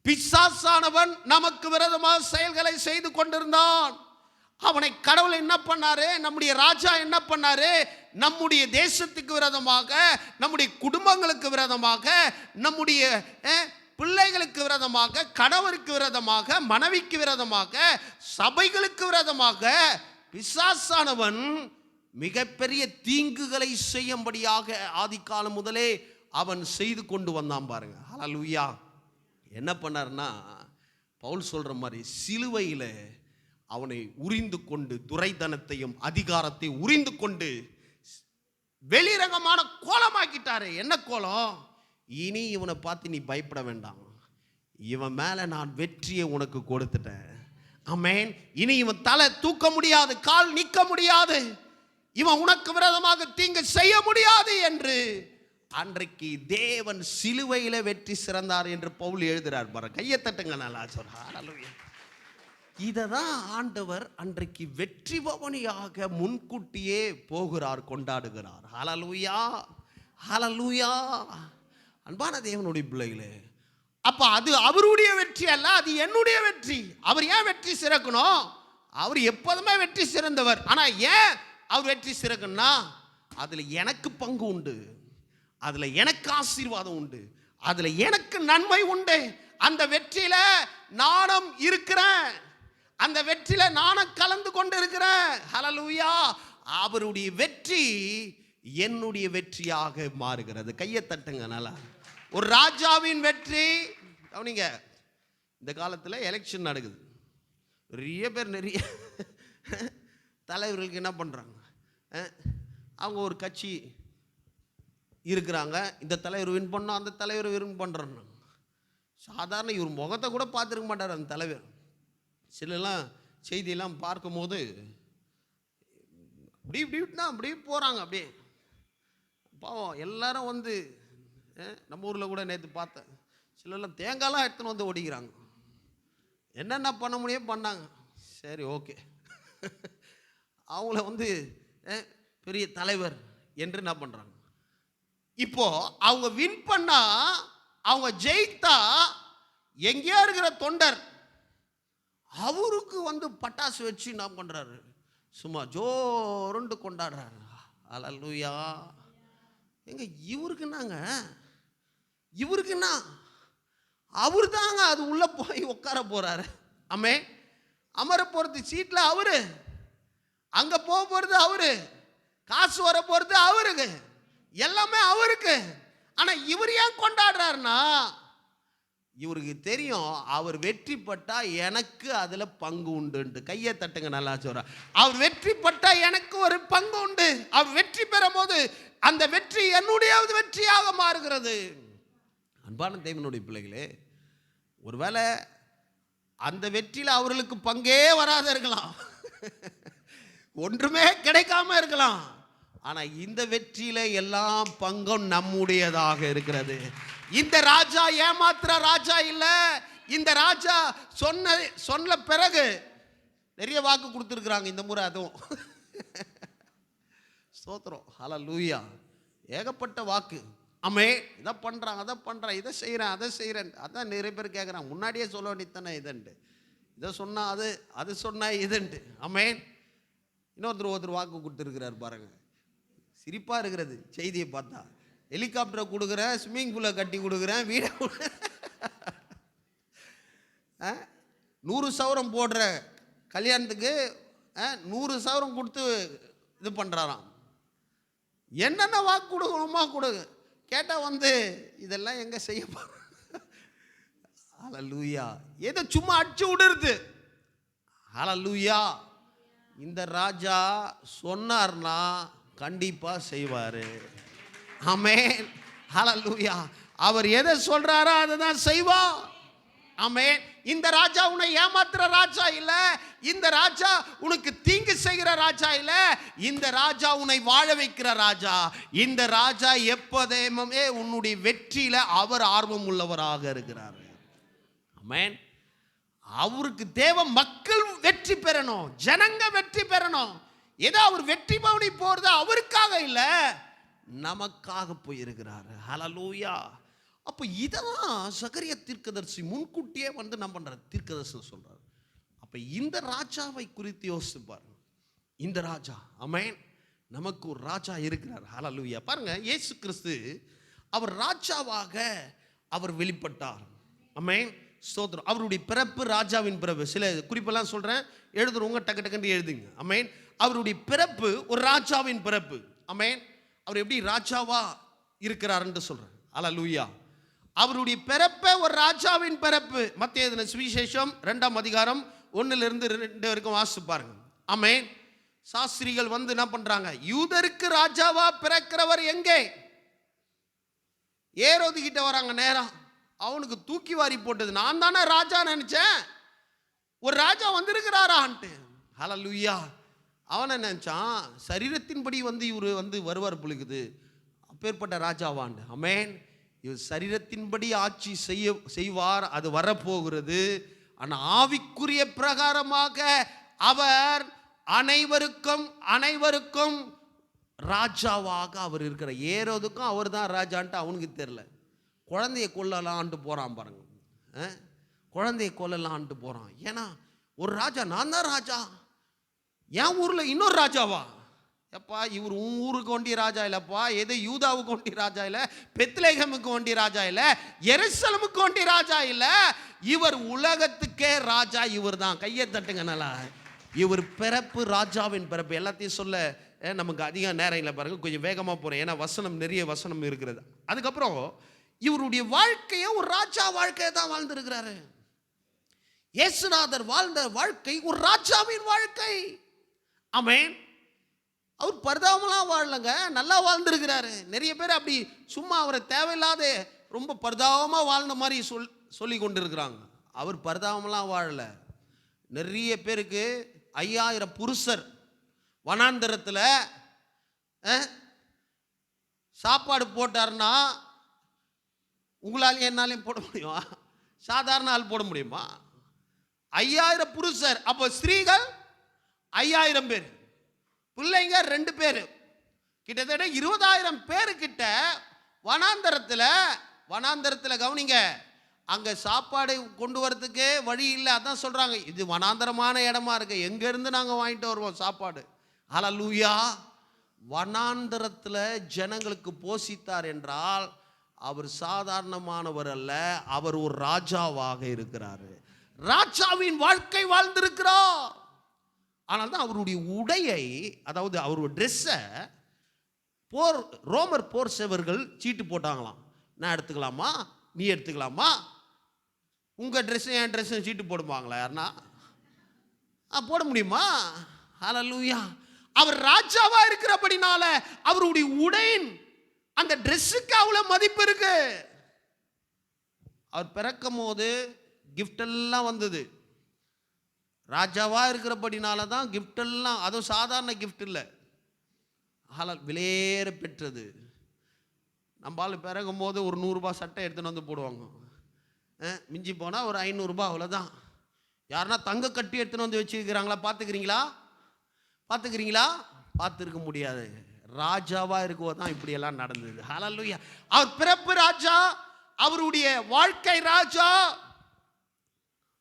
பிசாசானவன் நமக்கு விரோதமாக செயல்களை செய்து கொண்டிருந்தான். அவனை கடவுள் என்ன பண்ணாரு, நம்முடைய ராஜா என்ன பண்ணாரு, நம்முடைய தேசத்துக்கு விரோதமாக, நம்முடைய குடும்பங்களுக்கு விரோதமாக, நம்முடைய பிள்ளைகளுக்கு விரோதமாக, கணவருக்கு விரோதமாக, மனைவிக்கு விரோதமாக, சபைகளுக்கு விரோதமாக பிசாசானவன் மிகப்பெரிய தீங்குகளை செய்யும்படியாக ஆதிகாலம் முதலே அவன் செய்து கொண்டு வந்தான் பாருங்க. ஹல்லேலூயா. என்ன பண்ணார்னா, பவுல் சொல்ற மாதிரி சிலுவையில அவனை உரிந்து கொண்டு துரைத்தனத்தையும் அதிகாரத்தையும் உரிந்து கொண்டு வெளிரங்கமான கோலமாக்கிட்டாரு. என்ன கோலம்? இனி இவனை பார்த்து நீ பயப்பட வேண்டாம், இவன் மேல நான் வெற்றியை உனக்கு கொடுத்துட்டேன். ஆமென். இனி இவன் தலை தூக்க முடியாது, கால் நிற்க முடியாது, இவன் உனக்கு விரோதமாக தீங்கு செய்ய முடியாது என்று அன்றைக்கு தேவன் சிலுவையில வெற்றி சிறந்தார் என்று பவுல் எழுதுறார் பாருங்க. கையை தட்டுங்க நல்லா சொல்றார். இததான் ஆண்டவர் அன்றைக்கு வெற்றி பவனியாக முன்கூட்டியே போகிறார், கொண்டாடுகிறார். ஹல்லேலூயா, ஹல்லேலூயா. அன்பான தேவனுடைய பிள்ளைகளே, அப்ப அது அவருடைய வெற்றி அல்ல, அது என்னுடைய வெற்றி. அவர் ஏன் வெற்றி சிறக்கணும்? அவர் எப்போதுமே வெற்றி சிறந்தவர். ஆனா ஏன் அவர் வெற்றி சிறக்கணும்னா, அதுல எனக்கு பங்கு உண்டு, அதுல எனக்கு ஆசீர்வாதம் உண்டு, அதுல எனக்கு நன்மை உண்டு. அந்த வெற்றியில நானும் இருக்கிறேன், அந்த வெற்றியில நானும் கலந்து கொண்டு இருக்கிறேன். ஹல்லேலூயா. அவருடைய வெற்றி என்னுடைய வெற்றியாக மாறுகிறது. கையை தட்டுங்க நல்லா. ஒரு ராஜாவின் வெற்றி. கவனிங்க, இந்த காலத்தில் எலெக்ஷன் நடக்குது. நிறைய பேர் நிறைய தலைவர்களுக்கு என்ன பண்ணுறாங்க, அவங்க ஒரு கட்சி இருக்கிறாங்க, இந்த தலைவர் வின் பண்ணோம், அந்த தலைவர் வின் பண்ணுறாங்க. சாதாரண இவர் முகத்தை கூட பார்த்துருக்க மாட்டார் அந்த தலைவர். சிலலாம் செய்தியெல்லாம் பார்க்கும்போது அப்படி போகிறாங்க. அப்படியே பாவம் எல்லாரும் வந்து நம்ம ஊரில் கூட நேற்று பார்த்தேன், சிலர்லாம் தேங்காய்லாம் எடுத்துன்னு வந்து ஓடிக்கிறாங்க. என்னென்ன பண்ண முடியும் பண்ணாங்க. சரி, ஓகே. அவங்கள வந்து பெரிய தலைவர் என்று என்ன பண்ணுறாங்க. இப்போ அவங்க வின் பண்ணா, அவங்க ஜெயித்தா, எங்கேயா இருக்கிற தொண்டர் அவருக்கு வந்து பட்டாசு வச்சு என்ன பண்றாரு, சும்மா ஜோருண்டு கொண்டாடுறாரு. அல்லேலூயா. எங்க இவருக்குன்னாங்க, இவருக்குன்னா அவரு தாங்க அது உள்ள போய் உட்கார போறாரு. அமர போறது சீட்ல அவரு, அங்க போக போறது அவரு, காசு வர போறது அவருக்கு, எல்லாமே அவருக்கு. ஆனா இவர் ஏன் கொண்டாடுறாருன்னா, இவருக்கு தெரியும் அவர் வெற்றி பட்டா எனக்கு அதுல பங்கு உண்டு. கையை தட்டுங்க நல்லா சொல்ற. அவர் வெற்றி பட்டா எனக்கு ஒரு பங்கு உண்டு. அவர் வெற்றி பெறும் போது அந்த வெற்றி என்னுடைய வெற்றியாக மாறுகிறது. அன்பான தேவனுடைய பிள்ளைகளே, ஒருவேளை அந்த வெற்றியில் அவர்களுக்கு பங்கே வராத இருக்கலாம், ஒன்றுமே கிடைக்காம இருக்கலாம். ஆனா இந்த வெற்றியில எல்லாம் பங்கும் நம்முடையதாக இருக்கிறது. இந்த ராஜா ஏமாத்துற ராஜா இல்ல. இந்த ராஜா சொன்ன பிறகு நிறைய வாக்கு கொடுத்துருக்குறாங்க இந்த முறை. அதுவும் ஸ்தோத்திரம், ஹல்லேலூயா. ஏகப்பட்ட வாக்கு. இதை பண்றான், அதை பண்றான், இதை செய்யறேன், அதை செய்யறேன். அதான் நிறைய பேர் கேட்குறாங்க, முன்னாடியே சொல்ல வேண்டியதானே இதுன்ட்டு. இதை சொன்னா அது சொன்னா இதுன்ட்டு. ஒருத்தர் வாக்கு கொடுத்துருக்கிறார் பாருங்க. சிரிப்பா இருக்கிறது செய்தியை பார்த்தா. ஹெலிகாப்டரை கொடுக்குறேன், ஸ்விம்மிங் பூலை கட்டி கொடுக்குறேன், வீடை 100 சவரம் போடுற கல்யாணத்துக்கு 100 சவரம் கொடுத்து இது பண்ணுறாராம். என்னென்ன வாக்கு கொடுக்கணுமா கொடுங்க. கேட்டால் வந்து இதெல்லாம் எங்கே செய்ய போகிறோம். ஹல்லேலூயா. ஏதோ சும்மா அடிச்சு விடுறது. ஹல்லேலூயா. இந்த ராஜா சொன்னார்னா கண்டிப்பா செய்வாரு. ஆமென், ஹல்லேலூயா. அவர் எதை சொல்றாரோ அதை தான் செய்வார். ஆமென். இந்த ராஜா உன்னை ஏமாத்துற ராஜா இல்ல. இந்த ராஜா உனக்கு தீங்கு செய்கிற ராஜா இல்ல. இந்த ராஜா உன்னை வாழ வைக்கிற ராஜா. இந்த ராஜா எப்போதுமே உன்னுடைய வெற்றியில அவர் ஆர்வம் உள்ளவராக இருக்கிறார். ஆமென். அவருக்கு தேவை மக்கள் வெற்றி பெறணும், ஜனங்க வெற்றி பெறணும். ஏதோ அவர் வெற்றி பவனி போறது அவருக்காக இல்ல, நமக்காக போயிருக்கிறாரு. ஹல்லேலூயா. அப்போ இதெல்லாம் சகரியா தீர்க்கதரிசி முன்கூட்டியே வந்து என்ன பண்றாரு, தீர்க்கதரிசி சொல்றாரு. அப்ப இந்த ராஜாவை குறித்து யோசிப்பார். இந்த ராஜா, ஆமென், நமக்கு ஒரு ராஜா இருக்கிறார். ஹல்லேலூயா. பாருங்க, இயேசு கிறிஸ்து அவர் ராஜாவாக அவர் வெளிப்பட்டார். ஆமென், ஸ்தோத்திரம். அவருடைய பிறப்பு ராஜாவின் பிறப்பு. சில குறிப்பெல்லாம் சொல்றேன், எழுதுறவங்க டக்கு டக்குன்னு எழுதுங்க. ஆமென். அவருடைய பிறப்பு ஒரு ராஜாவின் பிறப்பு. ஆமென். அவர் எப்படி ராஜாவா இருக்கிறார்ன்னு சொல்றேன். ஹல்லேலூயா. அவருடைய பிறப்பே ஒரு ராஜாவின் பிறப்பு. மத்தேயு எழுதின சுவிசேஷம் 2ஆம் அதிகாரம் 1லிருந்து 2 வரைக்கும் வாசிச்சு பாருங்க. ஆமென். சாஸ்திரிகள் வந்து என்ன பண்றாங்க, யூதருக்கு ராஜாவா பிறக்கிறவர் எங்கே? ஏரோது கிட்ட வராங்க நேரா. அவனுக்கு தூக்கி வாரி போட்டது. நான் தானே ராஜா நினைச்சேன், ஒரு ராஜா வந்திருக்கிறாரான்ட்டு. ஹல்லேலூயா. அவனை நினைச்சான் சரீரத்தின்படி வந்து இவர் வந்து வருவார் புலிக்குது, அப்பேற்பட்ட ராஜாவாண்டு. ஆமென். இவர் சரீரத்தின்படி ஆட்சி செய்வார், அது வரப்போகிறது. ஆனால் ஆவிக்குரிய பிரகாரமாக அவர் அனைவருக்கும் ராஜாவாக அவர் இருக்கிற. ஏரோதுக்கும் அவர் தான் ராஜான்ட்டு அவனுக்கு தெரியல. குழந்தைய கொல்லலான்ட்டு போறான் பாருங்க. குழந்தைய கொல்லலான்ட்டு போறான். ஏன்னா ஒரு ராஜா, நான் தான் ராஜா, என் ஊர்ல இன்னொரு ராஜாவா? எப்பா, இவர் உன் ஊருக்கு ஒண்டி ராஜா இல்லப்பா, எது யூதாவுக்கு ஒண்டி ராஜா இல்ல, பெத்லெகேமுக்கு ஒண்டி ராஜா இல்ல, எருசலேமுக்கு ஒண்டி ராஜா இல்ல, இவர் உலகத்துக்கே ராஜா. இவர் தான். கையை தட்டுங்க நல்லா. இவர் பிறப்பு ராஜாவின் பிறப்பு. எல்லாத்தையும் சொல்ல நமக்கு அதிக நேரம் இல்லை பாருங்க, கொஞ்சம் வேகமா போறேன், ஏன்னா நிறைய வசனம் இருக்கிறது. அதுக்கப்புறம் இவருடைய வாழ்க்கையை ஒரு ராஜா வாழ்க்கையை தான் வாழ்ந்திருக்கிறாரு. இயேசுநாதர் வாழ்ந்த வாழ்க்கை ஒரு ராஜாவின் வாழ்க்கை. ஆமென். அவர் பரிதாபமெல்லாம் வாழலங்க, நல்லா வாழ்ந்திருக்கிறாரு. நிறைய பேர் அப்படி சும்மா அவரை தேவையில்லாத ரொம்ப பரிதாபமாக வாழ்ந்த மாதிரி சொல்லி கொண்டு இருக்கிறாங்க. அவர் பரிதாபமெல்லாம் வாழல. நிறைய பேருக்கு 5000 புருஷர் வனாந்தரத்தில் சாப்பாடு போட்டாருன்னா உங்களாலையும் என்னாலையும் போட முடியுமா? சாதாரண ஆள் போட முடியுமா? 5000 புருஷர், அப்போ ஸ்திரீகள் 5000 பேர், பிள்ளைங்க 2 பேர், கிட்டத்தட்ட 20000 பேருக்கிட்ட வனாந்தரத்தில் கவனிங்க. அங்கே சாப்பாடு கொண்டு வரதுக்கு வழி இல்லை. அதான் சொல்கிறாங்க, இது வனாந்தரமான இடமா இருக்கு, எங்கேருந்து நாங்கள் வாங்கிட்டு வருவோம் சாப்பாடு? ஹல்லேலூயா. வனாந்தரத்தில் ஜனங்களுக்கு போஷித்தார் என்றால் அவர் சாதாரணமானவர் அல்ல, அவர் ஒரு ராஜாவாக இருக்கிறார். ராஜாவின் வாழ்க்கை வாழ்ந்திருக்கிறார். ஆனால் தான் அவருடைய உடையை, அதாவது அவருடைய ட்ரெஸ்ஸை ரோமர் போர் சேவர்கள் சீட்டு போட்டாங்களாம். நான் எடுத்துக்கலாமா, நீ எடுத்துக்கலாமா, உங்கள் ட்ரெஸ்ஸு என் ட்ரெஸ்ஸு சீட்டு போடுவாங்களா யாருன்னா? போட முடியுமா? ஹல்லேலூயா. அவர் ராஜாவா இருக்கிறபடினால அவருடைய உடையின் அந்த ட்ரெஸ்ஸுக்கு அவ்வளோ மதிப்பு இருக்கு. அவர் பிறக்கும் போது கிஃப்ட் எல்லாம் வந்தது. ராஜாவா இருக்கிறபடினால தான் கிஃப்ட் எல்லாம், அதுவும் சாதாரண கிஃப்ட் இல்லை, விலையேற பெற்றது. நம்மளால பிறக்கும் போது ஒரு 100 ரூபாய் சட்டை எடுத்துன்னு வந்து போடுவாங்க, மிஞ்சி போனால் ஒரு 500 ரூபாய், அவ்வளோதான். யாருன்னா தங்க கட்டி எடுத்துன்னு வந்து வச்சுருக்கிறாங்களா? பார்த்துக்கிறீங்களா? பார்த்துருக்க முடியாது. ராஜாவாக இருக்கும்போது தான் இப்படியெல்லாம் நடந்தது. ஹல்லேலூயா. அவர் பிறப்பு ராஜா, அவருடைய வாழ்க்கை ராஜா.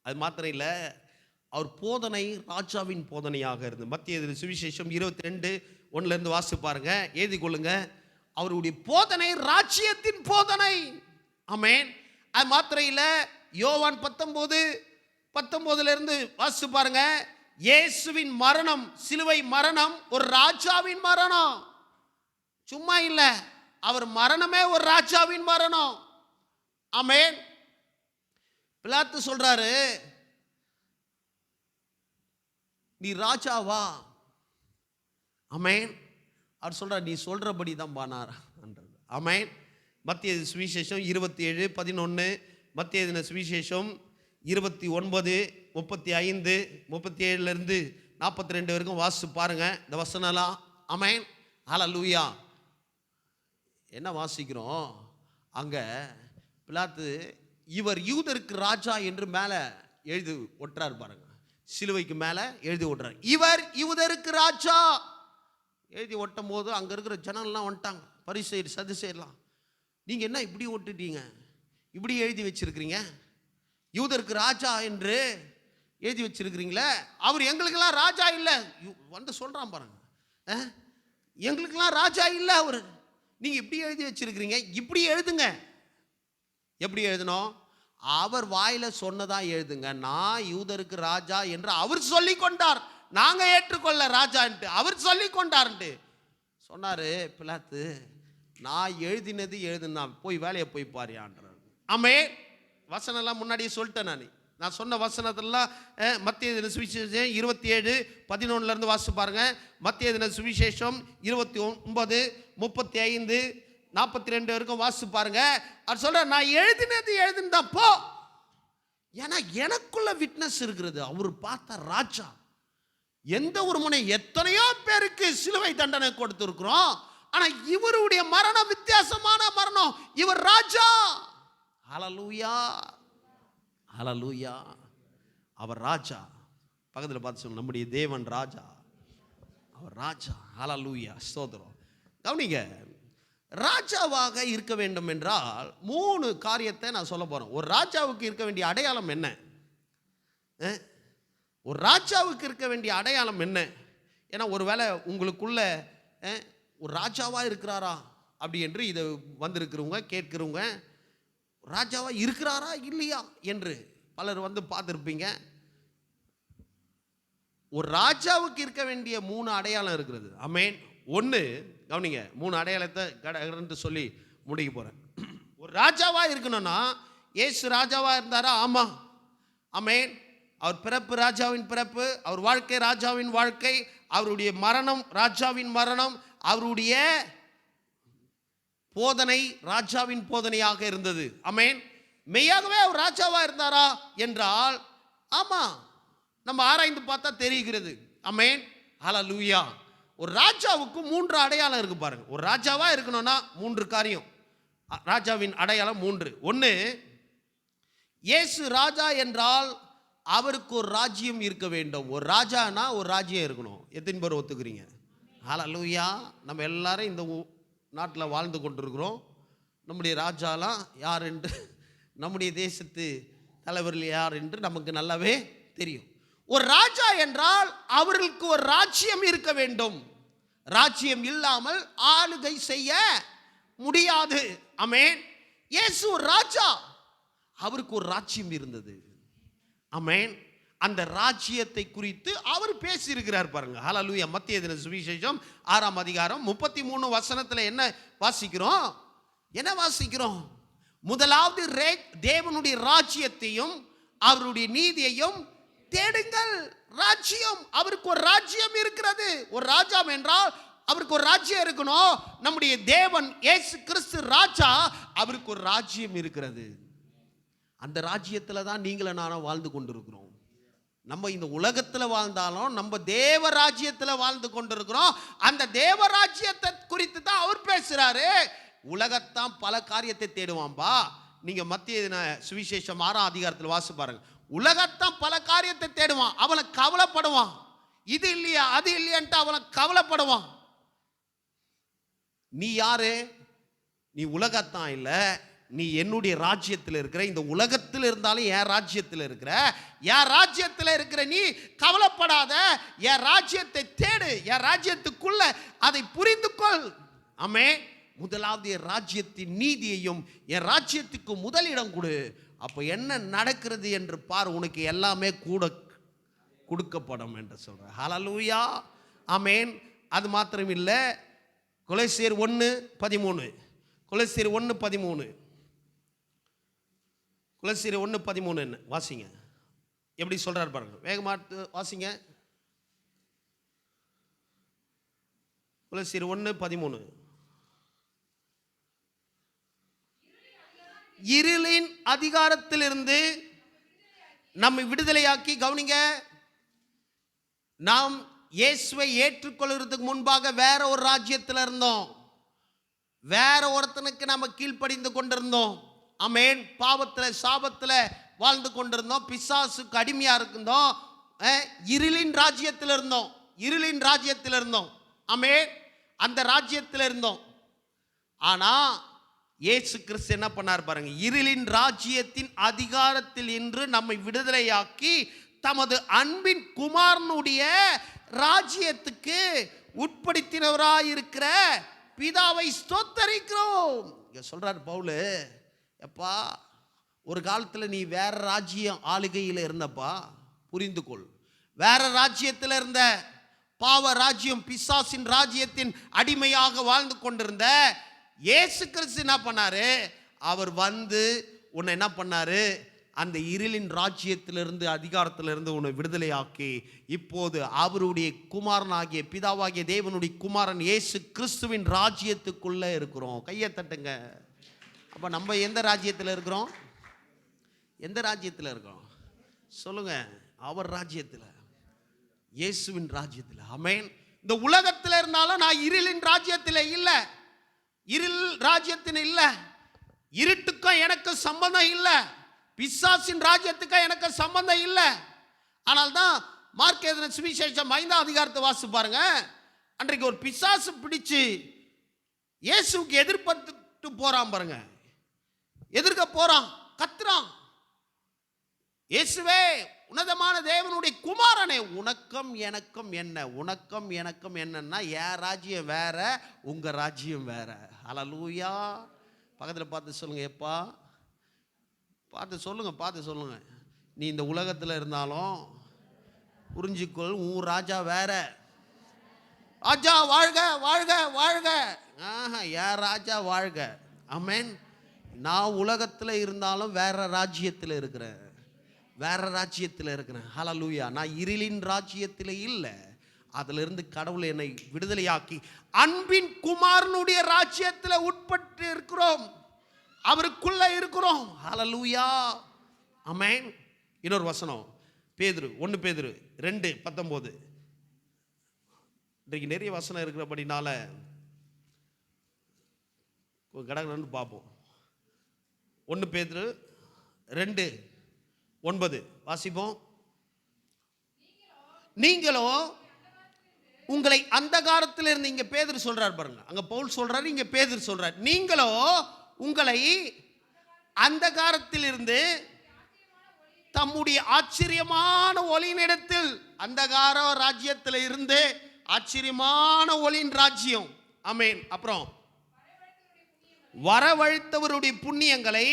அது மாத்திரம் இல்லை, அவர் போதனை ராஜாவின் போதனையாக இருந்தது. மத்திய சுவிசேஷம் 22:1 வாசி பாருங்க, எழுதி கொள்ளுங்க. அவருடைய போதனை ராஜ்யத்தின் போதனை. ஆமென். அது மாத்திரம் இல்லை, யோவான் 19:19 வாசி பாருங்க. இயேசுவின் மரணம், சிலுவை மரணம் ஒரு ராஜாவின் மரணம், சும்மா இல்லை, அவர் மரணமே ஒரு ராஜாவின் மரணம். ஆமென். பிலாத்து சொல்றாரு, நீ ராஜாவா? ஆமென். அவர் சொல்றார், நீ சொல்றபடி தான் பானார். ஆமென். மத்திய சுவிசேஷம் 27:11, மத்திய சுவிசேஷம் 29:35-37 வரைக்கும் வாசிச்சு பாருங்க இந்த வசனம்லாம். ஆமென். ஹல்லேலூயா. என்ன வாசிக்கிறோம் அங்க? பிலாத்து இவர் யூதருக்கு ராஜா என்று மேலே எழுதி ஒட்டுறார் பாருங்க, சிலுவைக்கு மேலே எழுதி ஒட்டுறார், இவர் யூதருக்கு ராஜா. எழுதி ஒட்டும் போது அங்கே இருக்கிற ஜனங்கள்லாம் வந்துட்டாங்க, பரிசேயர் சதுசேயர்லாம். நீங்கள் என்ன இப்படி ஒட்டுட்டீங்க, இப்படி எழுதி வச்சிருக்கிறீங்க, யூதருக்கு ராஜா என்று எழுதி வச்சிருக்கிறீங்களே, அவர் எங்களுக்கெல்லாம் ராஜா இல்லை. வந்து சொல்கிறான் பாருங்க, எங்களுக்கெல்லாம் ராஜா இல்லை அவர், நீங்கள் இப்படி எழுதி வச்சிருக்கிறீங்க, இப்படி எழுதுங்க. எப்படி எழுதணும்? அவர் வாயில சொன்னதா எழுதுங்க. நான் யூதருக்கு ராஜா என்று அவர் சொல்லி கொண்டார், நாங்க ஏற்றுக்கொள்ள ராஜான்ட்டு அவர் சொல்லி கொண்டார்ன்ட்டு சொன்னாரு. பிலாத்து, நான் எழுதினது எழுதுனா போய் வேலையை போய் பாரியான்றார். ஆமே, வசனம் எல்லாம் முன்னாடியே சொல்லிட்டேன். நான் சொன்ன வசனத்தெல்லாம் மத்திய சுவிசேஷம் 27:11 வாசிச்சு பாருங்க. மத்திய சுவிசேஷம் 29:35-42 வரைக்கும் வாசிச்சு பாருங்க. அவர் சொல்ற, நான் எழுதினது எழுதுனதான் போ, ஏன்னா எனக்குள்ள விட்னஸ் இருக்கிறது. அவர் பார்த்த ராஜா. எந்த ஒரு முனை எத்தனையோ பேருக்கு சிலுவை தண்டனை கொடுத்திருக்கிறோம், ஆனா இவருடைய மரணம் வித்தியாசமான மரணம். இவர் ராஜா. ஹல்லேலூயா, ஹல்லேலூயா. அவர் ராஜா. பக்கத்தில் பார்த்து சொல்லுங்க, நம்முடைய தேவன் ராஜா, அவர் ராஜா. ஹல்லேலூயா, ஸ்தோத்திரம். கவனிங்க, ராஜாவாக இருக்க வேண்டும் என்றால் 3 காரியத்தை நான் சொல்ல போறேன். ஒரு ராஜாவுக்கு இருக்க வேண்டிய அடையாளம் என்ன? ஒரு ராஜாவுக்கு இருக்க வேண்டிய அடையாளம் என்ன? ஏன்னா ஒருவேளை உங்களுக்குள்ள ஒரு ராஜாவா இருக்கிறாரா அப்படி என்று இதை வந்திருக்கிறவங்க கேட்கிறவங்க, ராஜாவா இருக்கிறாரா இல்லையா என்று பலர் வந்து பார்த்துருப்பீங்க. ஒரு ராஜாவுக்கு இருக்க வேண்டிய 3 அடையாளம் இருக்கிறது. ஆமென். 1, கவனிங்க, 3 அடையாளத்தை கடந்து சொல்லி முடிக்க போறேன். ஒரு ராஜாவா இருக்கணும்னா, இயேசு ராஜாவா இருந்தாரா? ஆமா. ஆமென். அவர் பிறப்பு ராஜாவின் பிறப்பு, அவர் வாழ்க்கை ராஜாவின் வாழ்க்கை, அவருடைய மரணம் ராஜாவின் மரணம், அவருடைய போதனை ராஜாவின் போதனையாக இருந்தது. ஆமென். மெய்யாகவே அவர் ராஜாவா இருந்தாரா என்றால் ஆமா, நம்ம ஆராய்ந்து பார்த்தா தெரிகிறது. ஆமென். ஹல்லேலூயா. ஒரு ராஜாவுக்கு 3 அடையாளம் இருக்கு பாருங்க. ஒரு ராஜாவா இருக்கணும்னா 3 காரியம். ராஜாவின் அடையாளம் 3. 1, இயேசு ராஜா என்றால் அவருக்கு ஒரு ராஜ்யம் இருக்க வேண்டும். ஒரு ராஜானா ஒரு ராஜ்யம் இருக்கணும். எத்தனை பேர் ஒத்துக்கிறீங்க? ஹல்லேலூயா. நம்ம எல்லாரும் இந்த நாட்டில் வாழ்ந்து கொண்டிருக்கிறோம். நம்முடைய ராஜாலாம் யார் என்று, நம்முடைய தேசத்து தலைவர்கள் யார் என்று நமக்கு நல்லாவே தெரியும். ஒரு ராஜா என்றால் அவர்களுக்கு ஒரு ராஜ்யம் இருக்க வேண்டும். ராஜ்யம் இல்லாமல் ஆளுகை செய்ய முடியாது. ஆமென். இயேசு ராஜா, அவருக்கு ஒரு ராஜ்யம் இருந்தது. ஆமென். அந்த ராஜ்யத்தை குறித்து அவர் பேசியிருக்கிறார் பாருங்க. ஹல்லேலூயா. மத்தேயு சுவிசேஷம் 6ஆம் அதிகாரம் 33 வசனத்தில் என்ன வாசிக்கிறோம்? முதலாவது தேவனுடைய ராஜ்யத்தையும் அவருடைய நீதியையும் தேடுங்கள். ராஜ்யம், அவருக்கு ஒரு ராஜ்யம் இருக்கிறது. ஒரு ராஜா என்றால் அவருக்கு ஒரு ராஜ்யம் இருக்கணும். நம்முடைய தேவன் இயேசு கிறிஸ்து ராஜா, அவருக்கு ஒரு ராஜ்யம் இருக்கிறது. அந்த ராஜ்யத்தில் தான் நீங்களும் நானும் வாழ்ந்து கொண்டிருக்கிறோம். நம்ம இந்த உலகத்தில் வாழ்ந்தாலும் நம்ம தேவ ராஜ்யத்தில் வாழ்ந்து கொண்டிருக்கிறோம். அந்த தேவ ராஜ்யத்தை குறித்து தான் அவர் பேசுறாரு. உலகத்தான் பல காரியத்தை தேடுவான்பா. நீங்க மத்தேயு சுவிசேஷம் 6ஆம் அதிகாரத்தில் வாசி பாருங்க. உலகத்தான் பல காரியத்தை தேடுவான். அவனை கவலைப்படுவான். இது இல்லையா அது இல்லையான்ட்டு அவனை கவலைப்படுவான். நீ யாரு? நீ உலகத்தான் இல்ல, நீ என்னுடைய ராஜ்யத்தில் இருக்கிற. இந்த உலகத்தில் இருந்தாலும் என் ராஜ்யத்தில் இருக்கிற. என் ராஜ்யத்தில் இருக்கிற நீ கவலைப்படாத. என் ராஜ்யத்தை தேடு. என் ராஜ்யத்துக்குள்ள அதை புரிந்து கொள். ஆமே. முதலாவது என் ராஜ்யத்தின் நீதியையும் என் ராஜ்யத்துக்கு முதலிடம் கொடு. அப்போ என்ன நடக்கிறது என்று பார், உனக்கு எல்லாமே கூட கொடுக்கப்படும் என்று சொல்ற. ஹல்லேலூயா. ஆமென். அது மாத்திரம் இல்லை, கொலோசியர் 1:13. கொலோசியர் 1:13. கொலோசியர் 1:13 என்ன வாசிங்க. எப்படி சொல்றாரு பாருங்க. வேகமாட்டு வாசிங்க. கொலோசியர் 1:13. இருளின் அதிகாரத்திலிருந்து நம்மை விடுதலையாக்கி, கவனிங்க, நாம் இயேசுவை ஏற்றுக்கொள்கிறதுக்கு முன்பாக வேற ஒரு ராஜ்யத்தில் இருந்தோம். வேற ஒருத்தனுக்கு நம்ம கீழ்ப்படிந்து கொண்டிருந்தோம். ஆமென். பாவத்தில் சாபத்தில் வாழ்ந்து கொண்டிருந்தோம். பிசாசுக்கு அடிமையா இருந்தோம். இருளின் ராஜ்யத்தில் இருந்தோம். ஆமென். அந்த ராஜ்யத்தில் இருந்தோம். ஆனா இயேசு கிறிஸ்து என்ன பண்ணார் பாருங்க. இருளின் ராஜ்யத்தின் அதிகாரத்தில் இன்று நம்மை விடுதலையாக்கி தமது அன்பின் குமாரனுடைய ராஜ்யத்துக்கு உட்படுத்தினவராயிருக்கிற பிதாவை ஸ்தோத்தரிக்கிறோம். இங்க சொல்றார் பவுல், எப்பா ஒரு காலத்தில் நீ வேற ராஜ்யம் ஆளுகையில் இருந்தப்பா, புரிந்து கொள். வேற ராஜ்யத்தில் இருந்த, பாவ ராஜ்யம், பிசாசின் ராஜ்யத்தின் அடிமையாக வாழ்ந்து கொண்டிருந்த இயேசு கிறிஸ்து என்ன பண்ணாரு? அவர் வந்து உன்னை என்ன பண்ணாரு? அந்த இருளின் ராஜ்யத்திலிருந்து, அதிகாரத்திலிருந்து உன்னை விடுதலையாக்கி இப்போது அவருடைய குமாரனாகிய பிதாவாகிய தேவனுடைய குமாரன் இயேசு கிறிஸ்துவின் ராஜ்யத்துக்குள்ள இருக்கிறோம். கையை தட்டுங்க. அப்ப நம்ம எந்த ராஜ்யத்தில் இருக்கிறோம்? எந்த ராஜ்யத்தில் இருக்கிறோம் சொல்லுங்க? அவர் ராஜ்யத்தில், இயேசுவின் ராஜ்யத்தில். ஆமென். இந்த உலகத்தில் இருந்தாலும் நான் இருளின் ராஜ்யத்தில் இல்லை. இருள் ராஜ்யத்தின் இல்லை. இருட்டுக்கும் எனக்கு சம்பந்தம் இல்லை. பிசாசின் ராஜ்யத்துக்கும் எனக்கு சம்பந்தம் இல்லை. ஆனால் தான் மார்க் எழுதின சுவிசேஷம் 5ஆம் அதிகாரத்தை வாசி பாருங்க. அன்றைக்கு ஒரு பிசாசு பிடிச்சு இயேசுவுக்கு எதிர்பட்டு போறான் பாருங்க. எதிர்க்க போறான், கத்துறான், இயேசுவே உன்னதமான தேவனுடைய குமாரனே, உனக்கும் எனக்கும் என்ன? உனக்கும் எனக்கும் என்னன்னா, என் ராஜ்யம் வேற, உங்க ராஜ்யம் வேற. ஹல்லேலூயா. பக்கத்தில் பார்த்து சொல்லுங்க, எப்பா பார்த்து சொல்லுங்க. நீ இந்த உலகத்தில் இருந்தாலும் புரிஞ்சுக்கொள், உன் ராஜா வேற. ராஜா வாழ்க வாழ்க வாழ்க. என் ராஜா வாழ்க. ஆமென். நான் உலகத்தில் இருந்தாலும் வேற ராஜ்யத்தில் இருக்கிறேன். ஹல்லேலூயா. நான் இருளின் ராஜ்யத்தில் இல்லை. அதிலிருந்து கடவுள் என்னை விடுதலையாக்கி அன்பின் குமாரனுடைய ராஜ்யத்தில் உட்பட்டு இருக்கிறோம். அவருக்குள்ள இருக்கிறோம். ஹல்லேலூயா. ஆமென். இன்னொரு வசனம், பேதுரு 1 பேதுரு 2:19. இன்றைக்கு நிறைய வசனம் இருக்கிறபடினால கடகடன்னு பார்ப்போம். 1 பேதுரு 2:9 வாசிப்போம். நீங்களோ உங்களை அந்தகாரத்தில் இருந்து, இங்க பேதுரு சொல்றார் பாருங்க, அங்க பவுல் சொல்றாரு, இங்க பேதுரு சொல்றார், நீங்களோ உங்களை அந்தகாரத்தில் இருந்து தம்முடைய ஆச்சரியமான ஒளியினிடத்தில், அந்தகார ராஜ்யத்தில் இருந்து ஆச்சரியமான ஒளியின் ராஜ்யம், ஆமென். அப்புறம் வரவழைத்தவருடைய புண்ணியங்களை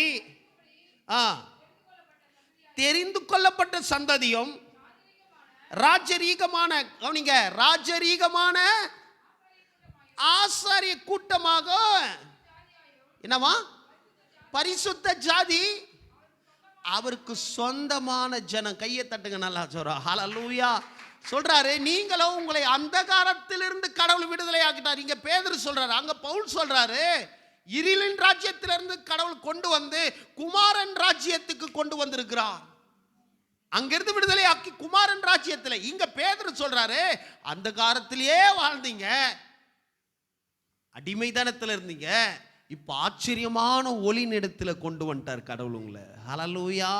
தெரிந்து கொள்ளப்பட்ட சந்ததியும் ராஜரீகமான, கவனிங்க, ராஜரீகமான ஆசாரிய கூட்டமாக, என்னவா, பரிசுத்த ஜாதி, அவருக்கு சொந்தமான ஜனம். கையை தட்டுங்க நல்லா சொல்றா, ஹல்லேலூயா. சொல்றாரு, நீங்களும் உங்களை அந்தகாரத்திலிருந்து கடவுள் விடுதலை ஆக்கிட்டார். இங்க பேதுரு சொல்றாரு, அங்க பவுல் சொல்றாரு, இருளின் ராஜ்யத்திலிருந்து கடவுள் கொண்டு வந்து குமாரன் ராஜ்யத்துக்கு கொண்டு வந்திருக்கிறார். அங்கிருந்து விடுதலை ஆக்கி குமாரன் ராஜ்யத்தில். இங்க பேதுரு சொல்றாரு, அந்த காலத்திலேயே வாழ்ந்தீங்க, அடிமைதனத்தில் இருந்தீங்க, இப்ப ஆச்சரியமான ஒளிநிடத்துல கொண்டு வந்துட்டார் கடவுள் உங்களை. ஹல்லேலூயா.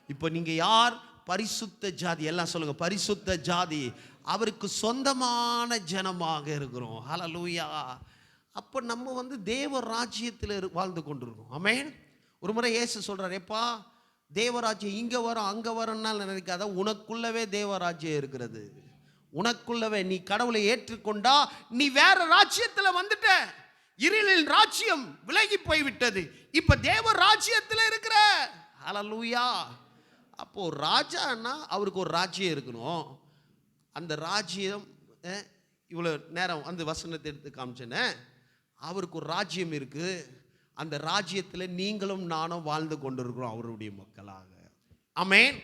இப்ப நீங்க யார்? பரிசுத்த ஜாதி. எல்லாம் சொல்லுங்க, பரிசுத்த ஜாதி, அவருக்கு சொந்தமான ஜனமாக இருக்கிறோம். ஹல்லேலூயா. அப்ப நம்ம தேவ ராஜ்யத்தில் வாழ்ந்து கொண்டிருக்கோம். ஆமென். ஒரு முறை இயேசு சொல்றாரு, எப்பா தேவராஜ்யம் இங்க வரும் அங்க வரும்னால நினைக்காத, உனக்குள்ளவே தேவராஜ்யம் இருக்கிறது. உனக்குள்ளவே நீ கடவுளை ஏற்றுக்கொண்டா நீ வேற ராஜ்யத்தில் வந்துட்ட. இருளின் ராஜ்யம் விலகி போய்விட்டது, இப்ப தேவ ராஜ்யத்தில் இருக்கிற. ஹல்லேலூயா. அப்போ ராஜான்னா அவருக்கு ஒரு ராஜ்யம் இருக்கணும். அந்த ராஜ்யம், இவ்வளவு நேரம் அந்த வசனத்தை எடுத்து காமிச்சேனே, அவருக்கு ஒரு ராஜ்யம் இருக்கு. அந்த ராஜ்யத்தில் நீங்களும் நானும் வாழ்ந்து கொண்டிருக்கிறோம் அவருடைய மக்களாக. ஆமென்.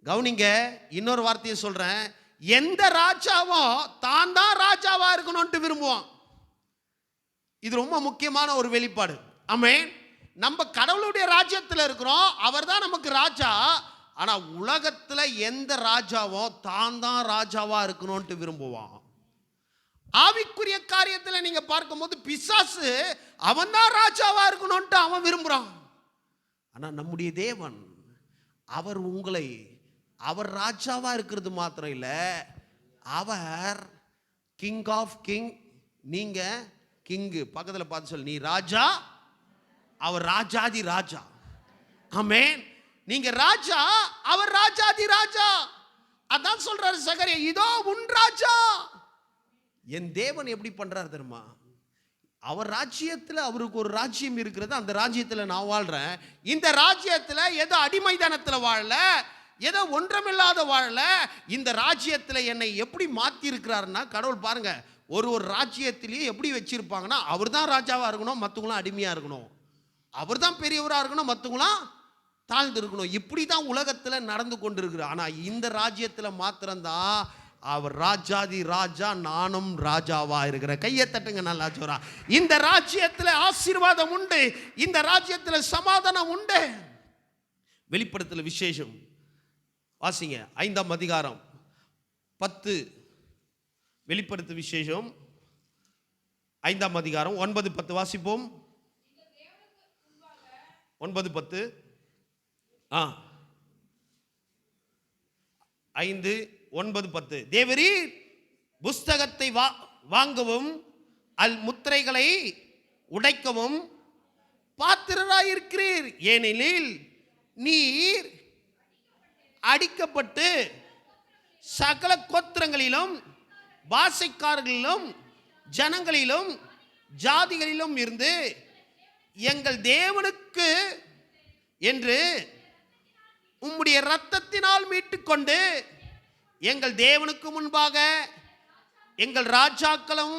கவனிங்க, இன்னொரு வார்த்தையை சொல்றேன், எந்த ராஜாவும் தான் தான் ராஜாவா இருக்கணும்னு விரும்புவான். இது ரொம்ப முக்கியமான ஒரு வெளிப்பாடு. ஆமென். நம்ம கடவுளுடைய ராஜ்யத்தில் இருக்கிறோம், அவர் தான் நமக்கு ராஜா. ஆனா உலகத்துல எந்த ராஜாவும் தான் தான் ராஜாவா இருக்கணும்னு விரும்புவான். ஆவிக்குரிய காரியத்தில் நீங்க பார்க்கும்போது பிசாசு அவன் தான் ராஜாவா இருக்கணும்னு அவன் விரும்புறான். ஆனா நம்முடைய தேவன், அவர் உங்களை, அவர் ராஜாவா இருக்கிறது மாத்திரம் இல்ல, அவர் கிங் ஆஃப் கிங், நீங்க கிங்கு. பக்கத்துல பார்த்து சொல்லு, நீ ராஜா, அவர் ராஜாதி ராஜா. ஆமென். நீங்க ராஜா, அவர் ராஜாதி ராஜா. அதான் சொல்றாரு சகரியா, இதோ உன் ராஜா. என் தேவன் எப்படி பண்றாரு தெரியுமா? அவர் ராஜ்யத்தில் அவருக்கு ஒரு ராஜ்யம் இருக்கிறது, அந்த ராஜ்யத்தில் நான் வாழ்றேன். இந்த ராஜ்யத்தில் ஏதோ அடிமைதனத்தில் வாழல, ஏதோ ஒன்றமில்லாத வாழல. இந்த ராஜ்யத்தில் என்னை எப்படி மாற்றி இருக்கிறாருன்னா, கடவுள் பாருங்க, ஒரு ஒரு ராஜ்யத்திலேயே எப்படி வச்சிருப்பாங்கன்னா, அவர் தான் ராஜாவாக இருக்கணும், மற்றவங்களாம் அடிமையாக இருக்கணும். அவர் தான் பெரியவராக இருக்கணும், மற்றவங்களாம் தாழ்ந்து இருக்கணும். இப்படி தான் உலகத்தில் நடந்து கொண்டிருக்கிறார். ஆனால் இந்த ராஜ்யத்தில் மாத்திரம்தான் அவர் ராஜாதி ராஜா, நானும் ராஜாவா இருக்கிறேன். கையை தட்டுங்க நல்லா சொல்றா. இந்த ராஜ்யத்தில் ஆசீர்வாதம் உண்டு, இந்த ராஜ்யத்தில் சமாதானம் உண்டு. வெளிப்படுத்தல் விசேஷம் வாசிங்க, 5ஆம் அதிகாரம் 10. வெளிப்படுத்து விசேஷம் 5ஆம் அதிகாரம் 9-10 வாசிப்போம். 9-10. 5:9-10. தேவரீர் புஸ்தகத்தை வாங்கவும் அல் முத்திரைகளை உடைக்கவும் பாத்திரராயிருக்கிறீர். ஏனெனில் நீர் அடிக்கப்பட்டு சகல கோத்திரங்களிலும் பாஷைக்காரர்களிலும் ஜனங்களிலும் ஜாதிகளிலும் இருந்து எங்கள் தேவனுக்கு என்று உம்முடைய இரத்தத்தினால் மீட்டுக்கொண்டு எங்கள் தேவனுக்கு முன்பாக எங்கள் ராஜாக்களும்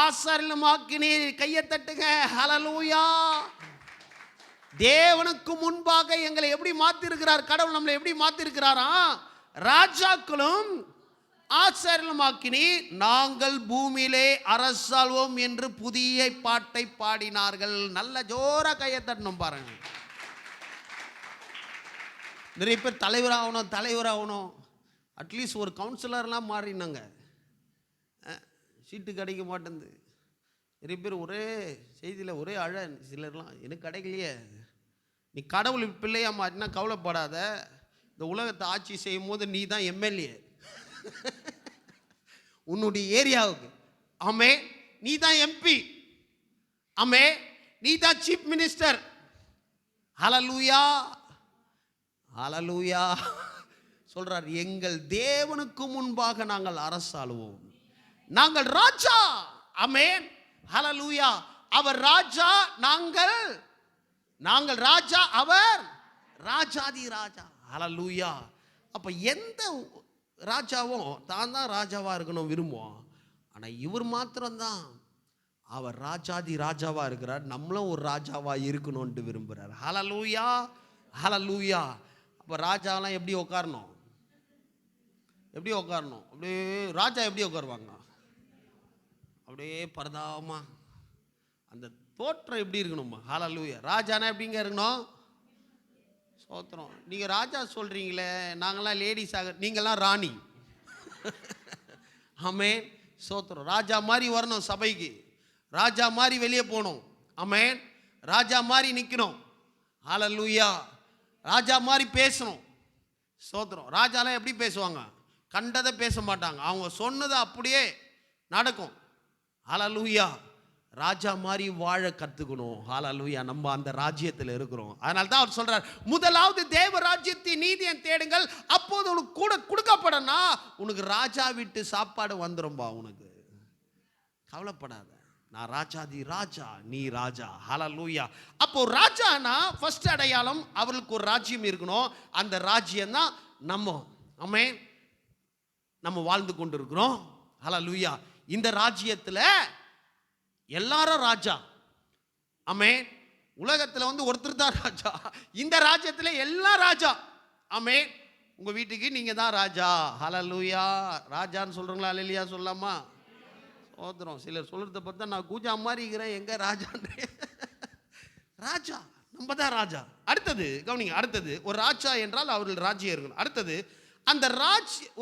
ஆசாரியலுமாக்கினீர். கையை தட்டுங்க, ஹல்லேலூயா. தேவனுக்கு முன்பாக எங்களை எப்படி மாத்திருக்கிறார் கடவுள்? நம்மளை எப்படி மாத்திருக்கிறாரா? ராஜாக்களும் ஆசாரியலுமாக்கினீர், நாங்கள் பூமியிலே அரசாள்வோம் என்று புதிய பாட்டை பாடினார்கள். நல்ல ஜோரா கையை தட்டணும் பாருங்க. நிறைய பேர் தலைவராகணும், அட்லீஸ்ட் ஒரு கவுன்சிலர்லாம் மாறினாங்க. சீட்டு கிடைக்க மாட்டேங்குது. நிறைய பேர் ஒரே செய்தியில் ஒரே அழ. சிலர்லாம் எனக்கு கிடைக்கலையே. நீ கடவுள் பிள்ளையா மாட்டினா கவலைப்படாத. இந்த உலகத்தை ஆட்சி செய்யும் போது நீ தான் எம்எல்ஏ உன்னுடைய ஏரியாவுக்கு. ஆமே, நீ தான் எம்பி. ஆமே, நீ தான் சீஃப் மினிஸ்டர். ஹல்லேலூயா, ஹல்லேலூயா சொல்றார். எங்கள் தேவனுக்கு முன்பாக நாங்கள் அரசாளுவோம், நாங்கள் ராஜா. ஆமென், ஹல்லேலூயா. அவர் ராஜா, நாங்கள் ராஜா, அவர் ராஜாதி ராஜா. ஹல்லேலூயா. அப்ப எந்த ராஜாவும் தான் ராஜாவா இருக்கணும் விரும்புவோம். ஆனா இவர் மாத்திரம்தான் அவர் ராஜாதி ராஜாவா இருக்கிறார். நம்மளும் ஒரு ராஜாவா இருக்கணும்னு விரும்புறார். ஹல்லேலூயா, ஹல்லேலூயா. அப்ப ராஜாலாம் எப்படி உட்காரணும்? எப்படி உட்காரணும்? அப்படியே ராஜா எப்படி உட்காருவாங்க? அப்படியே பரதாமா. அந்த தோற்றம் எப்படி இருக்கணுமா? ஹல்லேலூயா. ராஜானா எப்படிங்க இருக்கணும்? சோத்திரம். நீங்க ராஜா சொல்றீங்களே, நாங்களாம் லேடிஸ் ஆக, நீங்களாம் ராணி. ஆமென், சோத்திரம். ராஜா மாதிரி வரணும் சபைக்கு, ராஜா மாதிரி வெளியே போகணும். ஆமென், ராஜா மாதிரி நிற்கணும். ஹல்லேலூயா. ராஜா மாதிரி பேசணும். சோத்திரம். ராஜாலாம் எப்படி பேசுவாங்க? கண்டதை பேச மாட்டாங்க, அவங்க சொன்னது அப்படியே நடக்கும். ஹல்லேலூயா. ராஜா மாதிரி வாழ கற்றுக்கணும். ஹல்லேலூயா. நம்ம அந்த ராஜ்யத்தில் இருக்கிறோம். அதனால தான் அவர் சொல்றார், முதலாவது தேவ ராஜ்யத்தின் நீதியை தேடுங்கள், அப்போது உனக்கு கூட கொடுக்கப்படனா உனக்கு ராஜா வீட்டு சாப்பாடு வந்துரும்பா. உனக்கு கவலைப்படாத, நான் ராஜாதி ராஜா, நீ ராஜா. ஹல்லேலூயா. அப்போ ராஜானா ஃபர்ஸ்ட் அடையாளம், அவருக்கு ஒரு ராஜ்யம் இருக்கணும். அந்த ராஜ்யம் தான் நம்ம. ஆமென், நம்ம வாழ்ந்து கொண்டு இருக்கிறோம். ஹல்லேலூயா. இந்த ராஜ்யத்தில் எல்லாரும் ராஜா. ஆமென். உலகத்தில் ஒருத்தர் தான் ராஜா, இந்த ராஜ்யத்தில் எல்லா ராஜா. ஆமென். உங்க வீட்டுக்கு நீங்க தான் ராஜா. ஹல்லேலூயா. ராஜான்னு சொல்றீங்களா? அல்லேலூயா சொல்லாமா? சோத்திரம். சிலர் சொல்றத பார்த்தா நான் கூஜா மாதிரி இருக்கிறேன், எங்க ராஜான்றே. ராஜா, நம்ம தான் ராஜா. அடுத்தது கவனிங்க, அடுத்தது ஒரு ராஜா என்றால் அவர்கள் ராஜ்யம் இருக்கணும். அடுத்தது அந்த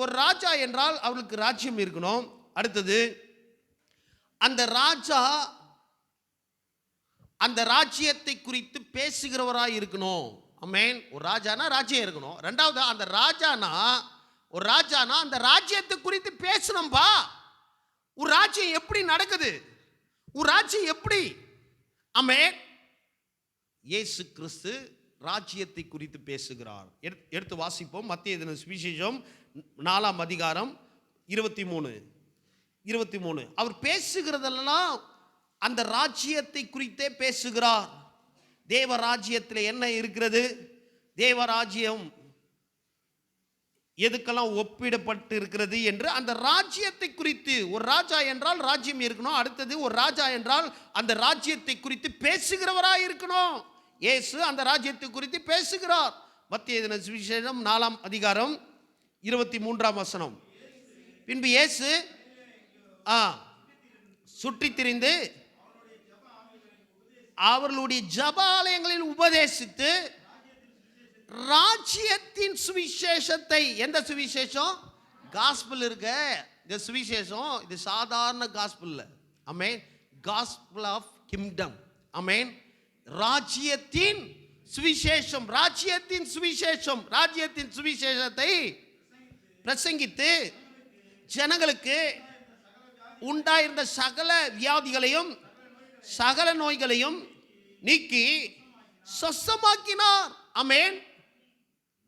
ஒரு ராஜா என்றால் அவர்களுக்கு ராஜ்யம் இருக்கணும். அடுத்தது அந்த ராஜா அந்த ராஜ்யத்தை குறித்து பேசுகிறவராய் இருக்கணும். ஆமென். ஒரு ராஜானா ராஜ்யம் இருக்கணும். ரெண்டாவது அந்த ராஜானா ஒரு ராஜானா அந்த ராஜ்யத்தை குறித்து பேசணும்பா. ஒரு ராஜ்யம் எப்படி நடக்குது? ஒரு ராஜ்யம் எப்படி? ஆமென். இயேசு கிறிஸ்து ராஜ்யத்தை குறித்து பேசுகிறார். எடுத்து வாசிப்போம். மத்தேயு சுவிசேஷம் 4ஆம் அதிகாரம் 23. அவர் பேசுகிறதெல்லாம் அந்த ராஜ்யத்தை குறித்தே பேசுகிறார். தேவ ராஜ்யத்தில் என்ன இருக்கிறது? தேவ ராஜ்யம் எதுக்கெல்லாம் ஒப்பிடப்பட்டு இருக்கிறது என்று அந்த ராஜ்யத்தை குறித்து. ஒரு ராஜா என்றால் ராஜ்யம் இருக்கணும். அடுத்தது ஒரு ராஜா என்றால் அந்த ராஜ்யத்தை குறித்து பேசுகிறவராய் இருக்கணும். இயேசு அந்த ராஜ்யத்தை குறித்து பேசுகிறார். மத்தேயு சுவிசேஷம் 4ஆம் அதிகாரம் 23ஆம் வசனம். பின்பு இயேசு சுற்றி திரிந்து அவர்களுடைய ஜெப ஆலயங்களில் உபதேசித்து ராஜ்யத்தின் சுவிசேஷத்தை. எந்த சுவிசேஷம்? காஸ்பல் இருக்க இந்த சுவிசேஷம், இது சாதாரண காஸ்பல் இல்ல. Amen. Gospel of kingdom. Amen. ராஜ்யத்தின் சுவிசேஷம், ராஜ்யத்தின் சுவிசேஷம், ராஜ்யத்தின் சுவிசேஷத்தை பிரசங்கித்து ஜனங்களுக்கு உண்டாயிருந்த சகல வியாதிகளையும் சகல நோய்களையும் நீக்கி சொஸ்தமாக்கினார். ஆமென்.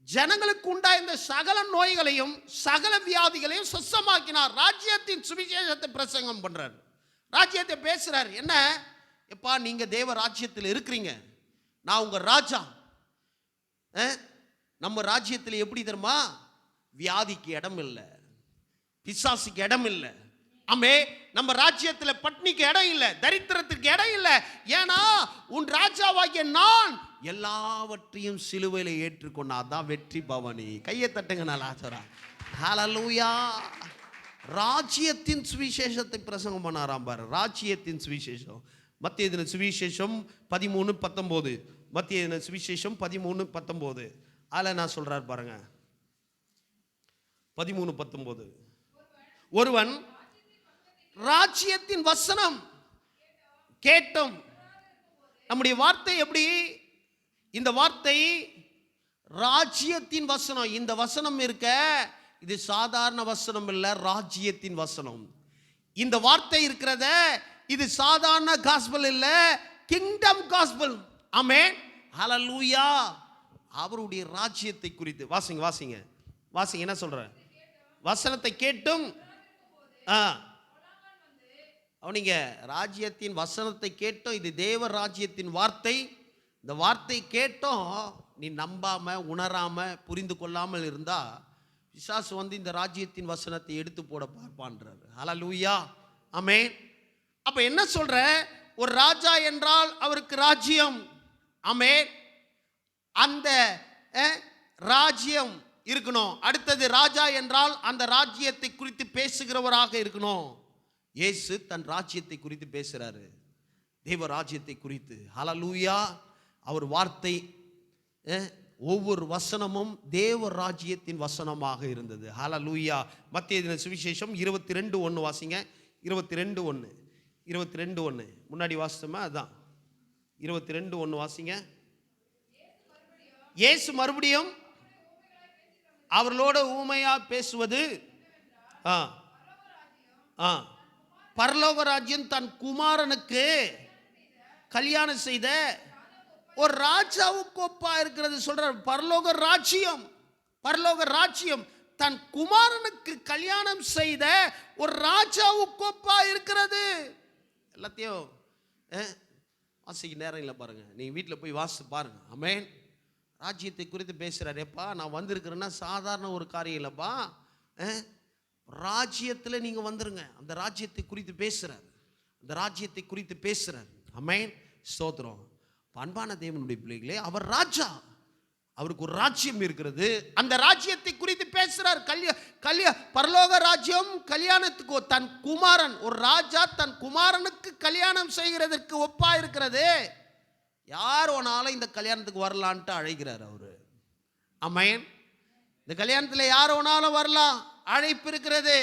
ஜனங்களுக்கு உண்டாயிருந்த சகல நோய்களையும் சகல வியாதிகளையும் சொஸ்தமாக்கினார். ராஜ்யத்தின் சுவிசேஷத்தை பிரசங்கம் பண்றார், ராஜ்யத்தை பேசுறார். என்ன எப்பா, நீங்க தேவ ராஜ்யத்தில் இருக்கிறீங்க, நான் உங்க ராஜா. நம்ம ராஜ்யத்தில் எப்படி தெரியுமா? வியாதிக்கு இடம் இல்லை, பிசாசுக்கு இடம் இல்லை. ஆமே, நம்ம ராஜ்யத்தில் பட்னிக்கு இடம் இல்லை, தரித்திரத்துக்கு இடம் இல்லை. ஏன்னா உன் ராஜாவாகிய நான் எல்லாவற்றையும் சிலுவையில் ஏற்றுக்கொண்டா தான் வெற்றி பவனி. கையை தட்டுங்க நல்லா சொல்றா. ஹல்லேலூயா. ராஜ்யத்தின் சுவிசேஷத்தை பிரசங்கம் பண்ணாராம் பாரு. ராஜ்யத்தின் சுவிசேஷம். மத்தேயு சுவிசேஷம் 13:19. மத்தேயு சுவிசேஷம் 13:19. அதில் நான் சொல்றார் பாருங்க. 13:19. ஒருவன் ராஜ்யத்தின் வசனம் கேட்டோம். நம்முடைய வார்த்தை எப்படி? இந்த வார்த்தை ராஜ்யத்தின் வசனம். இந்த வசனம் இருக்க, இது சாதாரண வசனம் இல்ல, ராஜ்யத்தின் வசனம். இந்த வார்த்தை இருக்கிறத, இது சாதாரண காஸ்பல் இல்ல, கிங்டம் காஸ்பல். ஆமென், ஹல்லேலூயா. அவருடைய ராஜ்யத்தை குறித்து வாசிங்க, வாசிங்க, வாசிங்க. என்ன சொல்ற? வசனத்தை கேட்டும் அவனிங்க ராஜ்யத்தின் வசனத்தை கேட்டோம். இது தேவ ராஜ்யத்தின் வார்த்தை. இந்த வார்த்தை கேட்டோம், நீ நம்பாம, உணராம, புரிந்து கொள்ளாமல் இருந்தா பிசாசு இந்த ராஜ்யத்தின் வசனத்தை எடுத்து போட பார்ப்பான்றார். ஹல்லேலூயா, ஆமென். அப்ப என்ன சொல்ற? ஒரு ராஜா என்றால் அவருக்கு ராஜ்யம். ஆமென். அந்த ராஜ்யம் இருக்கணும். அடுத்தது, ராஜா என்றால் அந்த ராஜ்யத்தை குறித்து பேசுகிறவராக இருக்கணும். இயேசு தன் ராஜ்யத்தை குறித்து பேசுறாரு, தேவ ராஜ்யத்தை குறித்து. ஹல்லேலூயா. அவர் வார்த்தை, ஒவ்வொரு வசனமும் தேவ ராஜ்யத்தின் வசனமாக இருந்தது. ஹல்லேலூயா. மத்தேயு சுவிசேஷம் 22:1 வாசிங்க. 22:1 22:1 முன்னாடி வாசிச்சோமா? அதான் 22:1 வாசிங்க. இயேசு மறுபடியும் அவர்களோட ஊமையா பேசுவது, பரலோக ராஜ்யம் தன் குமாரனுக்கு கல்யாணம் செய்த ஒரு ராஜாவுக்கு ஒப்பா இருக்கிறது சொல்றார். பரலோக ராஜ்யம், பரலோக ராஜ்யம் தன் குமாரனுக்கு கல்யாணம் செய்த ஒரு ராஜாவுக்கு ஒப்பா இருக்கிறது. எல்லாத்தையும் வாசிக்க நேரம் இல்லை பாருங்க, நீங்க வீட்டில் போய் வாசித்து பாருங்க. ஆமென். ராஜ்யத்தை குறித்து பேசுறாரு. எப்பா நான் வந்திருக்கிறேன்னா சாதாரண ஒரு காரியம் இல்லைப்பா, ராஜ்யத்தில் நீங்க வந்துருங்க. அந்த ராஜ்யத்தை குறித்து பேசுறாரு, அந்த ராஜ்யத்தை குறித்து பேசுறாரு. ஆமென், ஸ்தோத்திரம். அன்பான தேவனுடைய பிள்ளைகளே, அவர் ராஜா, அவருக்கு ஒரு ராஜ்யம் இருக்கிறது. அந்த ராஜ்யத்தை குறித்து பேசுறார். பரலோக ராஜ்யம் கல்யாணத்துக்கு தன் குமாரன், ஒரு ராஜா தன் குமாரனுக்கு கல்யாணம் செய்கிறதுக்கு ஒப்பா இருக்கிறது. யார் வேணாலும் இந்த கல்யாணத்துக்கு வரலான்ட்டு அழைக்கிறார் அவரு. ஆமென். இந்த கல்யாணத்தில் யார் வேணாலும் வரலாம், அழைப்பு இருக்கிறது.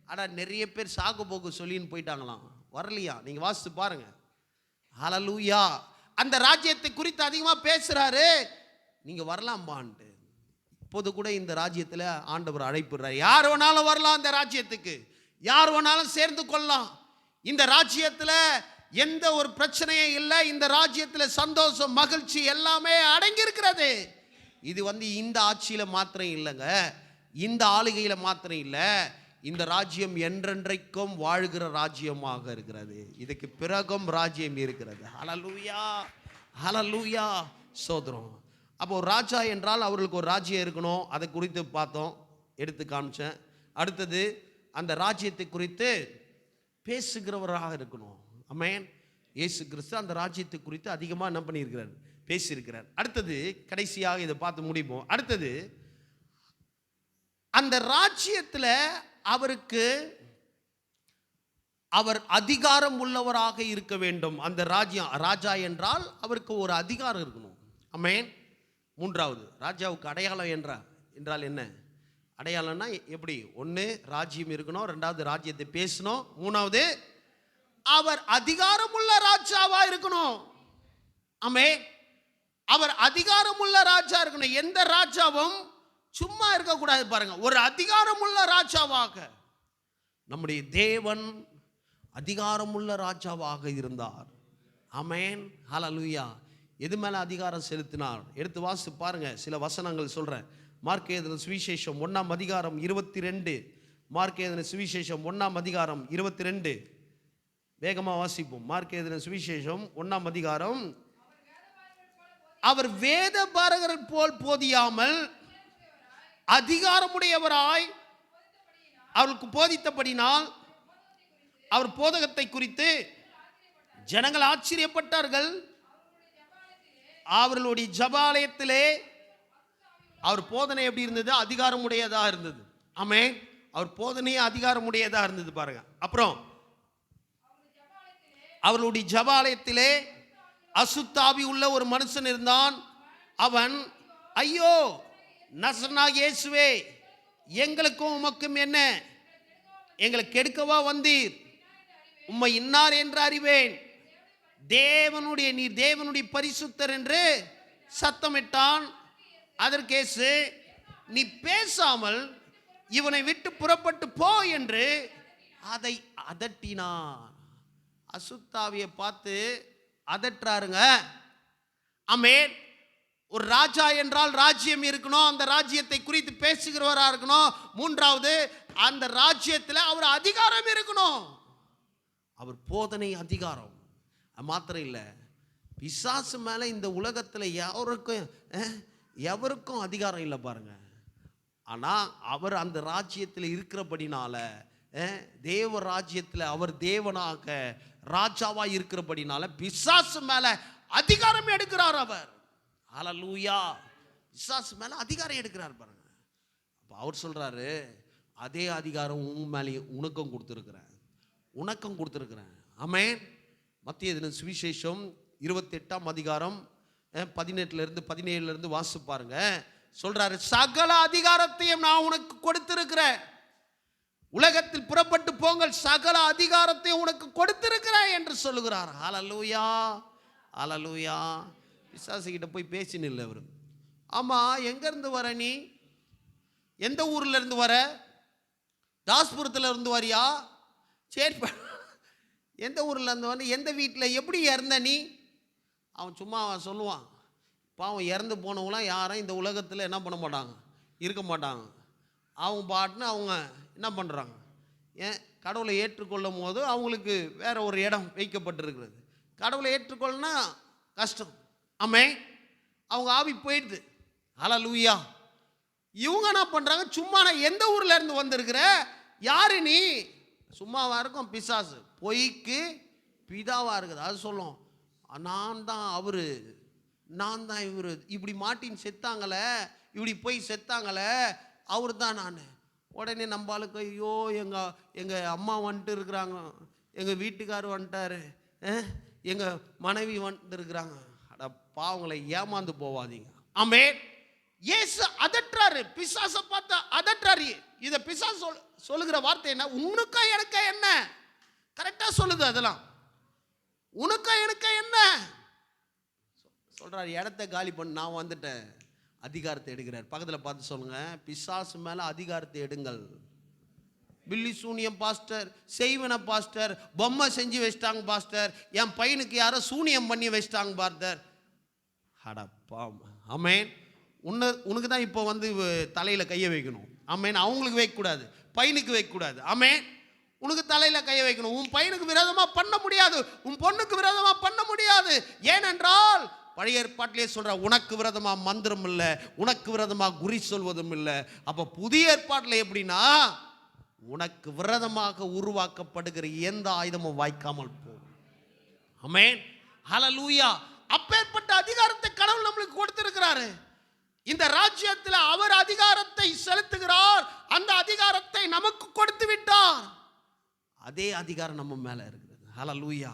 ஆனால் நிறைய பேர் சாக்கு போக்கு சொல்லின்னு போயிட்டாங்களாம், வரலையா? நீங்க வாசித்து பாருங்க. ஹல்லேலூயா. அந்த ராஜ்யத்தை குறித்து அதிகமாக பேசுறாரு, நீங்க வரலாம்பான்ட்டு. இப்போது கூட இந்த ராஜ்யத்தில் ஆண்டவர் அழைப்புறார். யார் வேணாலும் வரலாம் அந்த ராஜ்யத்துக்கு, யார் வேணாலும் சேர்ந்து கொள்ளலாம். இந்த ராஜ்யத்தில் எந்த ஒரு பிரச்சனையும் இல்லை. இந்த ராஜ்யத்தில் சந்தோஷம், மகிழ்ச்சி எல்லாமே அடங்கி இருக்கிறது. இது இந்த ஆட்சியில மாத்திரம் இல்லைங்க, இந்த ஆளுகையில மாத்திரம் இல்லை. இந்த ராஜ்யம் என்றென்றைக்கும் வாழ்கிற ராஜ்யமாக இருக்கிறது. இதுக்கு பிறகும் ராஜ்யம் இருக்கிறது. ஹல்லேலூயா, ஹல்லேலூயா, சோதரம். அப்போ ராஜா என்றால் அவர்களுக்கு ஒரு ராஜ்யம் இருக்கணும். அதை குறித்து பார்த்தோம், எடுத்து காமிச்சேன். அடுத்தது, அந்த ராஜ்யத்தை குறித்து பேசுகிறவராக இருக்கணும். ஆமென். இயேசு கிறிஸ்து அந்த ராஜ்யத்தை குறித்து அதிகமாக என்ன பண்ணியிருக்கிறார்? பேசியிருக்கிறார். அடுத்தது, கடைசியாக இதை பார்த்து முடிப்போம். அடுத்தது, அந்த ராஜ்யத்தில் அவருக்கு அவர் அதிகாரம் உள்ளவராக இருக்க வேண்டும். அந்த ராஜ்யம், ராஜா என்றால் அவருக்கு ஒரு அதிகாரம் இருக்கணும். ஆமென். மூன்றாவது, ராஜாவுக்கு அடையாளம் என்றால் என்ன? அடையாளம்னா எப்படி? ஒன்று ராஜ்யம் இருக்கணும், ரெண்டாவது ராஜ்யத்தை பேசணும், மூணாவது அவர் அதிகாரமுள்ள ராஜாவா இருக்கணும். ஆமென். அவர் அதிகாரமுள்ள ராஜா இருக்கணும். எந்த ராஜாவும் சும்மா இருக்கக்கூடாது பாருங்க, ஒரு அதிகாரமுள்ள ராஜாவாக. நம்முடைய தேவன் அதிகாரமுள்ள ராஜாவாக இருந்தார். ஆமென், ஹல்லேலூயா. எது மேல அதிகாரம் செலுத்தினார்? எடுத்து வாசித்து பாருங்க. சில வசனங்கள் சொல்றேன். மார்க் எழுதின சுவிசேஷம் 1ஆம் அதிகாரம் 22. மார்க் எழுதின சுவிசேஷம் 1ஆம் அதிகாரம் 22. வேகமா வாசிப்போம். மார்க் எழுதின சுவிசேஷம் 1ஆம் அதிகாரம். அவர் வேத பாரகர் போல் போதியாமல் அதிகாரமுடையவராய் அவருக்கு போதித்தபடினால் அவர் போதகத்தை குறித்து ஜனங்கள் ஆச்சரியப்பட்டார்கள். அவர்களுடைய ஜபாலயத்திலே அவர் போதனை எப்படி இருந்தது? அதிகாரமுடையதா இருந்தது. ஆமென். அவர் போதனையே அதிகாரமுடையதா இருந்தது பாருங்க. அப்புறம் அவர்களுடைய ஜபாலயத்திலே அசுத்தாவி உள்ள ஒரு மனுஷன் இருந்தான். அவன், ஐயோ நசரேயனாகிய இயேசுவே, எங்களுக்கும் உமக்கும் என்ன? எங்களை கெடுக்கவா வந்தீர்? உம்மை இன்னார் என்று அறிவேன். நீர் தேவனுடைய பரிசுத்தர் என்று சத்தமிட்டான். அதற்கேசு, நீ பேசாமல் இவனை விட்டு புறப்பட்டு போ என்று அதை அதட்டினான். அசுத்தாவியை பார்த்து அதட்டுறாருங்க. ஆமென். ஒரு ராஜா என்றால் ராஜ்யம் இருக்கணும், அந்த ராஜ்யத்தை குறித்து பேசுகிறவராக இருக்கணும். மூன்றாவது, அந்த ராஜ்யத்தில் அவர் அதிகாரம் இருக்கணும். அவர் போதனை அதிகாரம் மாத்திரம் இல்லை, பிசாசு மேலே இந்த உலகத்தில் எவருக்கும் அதிகாரம் இல்லை பாருங்க. ஆனால் அவர் அந்த ராஜ்யத்தில் இருக்கிறபடினால, தேவ ராஜ்யத்தில் அவர் தேவனாக ராஜாவாக இருக்கிறபடினால பிசாசு மேலே அதிகாரம் எடுக்கிறார் அவர். ஹல்லேலூயா. பிசாசு மேலே அதிகாரம் எடுக்கிறார் பாருங்க. அப்போ அவர் சொல்றாரு, அதே அதிகாரம் உன் மேலே உனக்கும் கொடுத்துருக்கிறேன். ஆமென். மத்திய சுவிசேஷம் 28ஆம் அதிகாரம் 18-17 வாசிச்சு பாருங்க. சொல்றாரு, சகல அதிகாரத்தையும் நான் உனக்கு கொடுத்திருக்கிறேன். உலகத்தில் புறப்பட்டு போங்கள், சகல அதிகாரத்தையும் உனக்கு கொடுத்திருக்கிறேன் என்று சொல்லுகிறார். ஹல்லேலூயா, ஹல்லேலூயா. பிசாசு கிட்ட போய் பேசின்னு இல்லை அவரு. ஆமா, எங்க இருந்து வர நீ? எந்த ஊர்ல இருந்து வர? தாஸ்புரத்துல இருந்து வரியா? சரி, எந்த ஊர்ல இருந்து வந்து எந்த வீட்டில் எப்படி இறந்த நீ? அவன் சும்மா சொல்லுவான். பாவம், இறந்து போனவங்களாம் யாரும் இந்த உலகத்தில் என்ன பண்ண மாட்டாங்க, இருக்க மாட்டாங்க. அவங்க பாட்டுன்னு அவங்க என்ன பண்ணுறாங்க, கடவுளை ஏற்றுக்கொள்ளும் போது அவங்களுக்கு வேற ஒரு இடம் வைக்கப்பட்டிருக்கிறது. கடவுளை ஏற்றுக்கொள்ளனா கஷ்டம். ஆமே, அவங்க ஆவி போயிடுது. ஹல்லேலூயா. இவங்க என்ன பண்ணுறாங்க, சும்மா நான் எந்த ஊரில் இருந்து வந்திருக்கிற, யாரு நீ? சும்மாவா இருக்கும் பிசாசு, பொய்க்கு பிதாவாக இருக்குது. அது சொல்லும், நான் தான் அவரு, நான் தான் இவரு, இப்படி மாட்டின்னு செத்தாங்களே, இப்படி போய் செத்தாங்களே, அவரு தான் நான். உடனே நம்பாளுக்கு, ஐயோ எங்கள் அம்மா வந்துட்டு இருக்கிறாங்க, எங்கள் வீட்டுக்காரர் வந்துட்டாரு, எங்கள் மனைவி வந்துட்டு இருக்கிறாங்க. அட பாவங்களை ஏமாந்து போவாதீங்க. ஆமென். இயேசு அதட்டுறாரு, பிசாசை பார்த்து அதட்டுறாரு. இதை பிசாசு சொல்லுகிற வார்த்தை என்ன? உனக்கா எனக்கா என்ன? கரெக்டா சொல்லுது. அதெல்லாம் உனக்கா எனக்கா என்ன சொல்றாரு. இடத்த காலி பண்ண, நான் வந்துட்டேன். அதிகாரத்தை எடுக்கிறார். பக்கத்தில் பார்த்து சொல்லுங்க, பிசாசு மேல அதிகாரத்தை எடுங்கள். பில்லி சூனியம் பாஸ்டர், செய்வன பாஸ்டர், பொம்மை செஞ்சு வச்சிட்டாங்க பாஸ்டர், என் பையனுக்கு யாரோ சூனியம் பண்ணி வச்சிட்டாங்க பாஸ்டர். அடப்பா. ஆமென். உனக்கு தான் இப்போ வந்து தலையில் கையை வைக்கணும். ஆமென். அவங்களுக்கு வைக்கக்கூடாது, பையனுக்கு வைக்கக்கூடாது. ஆமென். உனக்கு தலையில் கையை வைக்கணும். உன் பையனுக்கு விரோதமாக பண்ண முடியாது, உன் பொண்ணுக்கு விரோதமாக பண்ண முடியாது. ஏனென்றால் பழைய ஏற்பாட்டிலே சொல்ற, உனக்கு விரோதமாக மந்திரம் இல்லை, உனக்கு விரோதமாக குறி சொல்வதும் இல்லை. அப்போ புதிய ஏற்பாட்டில் எப்படின்னா, உனக்கு விரோதமாக உருவாக்கப்படுகிற எந்த ஆயுதமும் வாய்க்காமல் போகும். ஆமென். ஹல்லேலூயா. அப்பேற்பட்ட அதிகாரத்தை கடவுள் நம்மளுக்கு கொடுத்திருக்கிறாரு. இந்த ராஜ்யத்தில் அவர் அதிகாரத்தை செலுத்துகிறார். அந்த அதிகாரத்தை நமக்கு கொடுத்து விட்டார். அதே அதிகாரம் நம்ம மேல இருக்கிறது. ஹல்லேலூயா.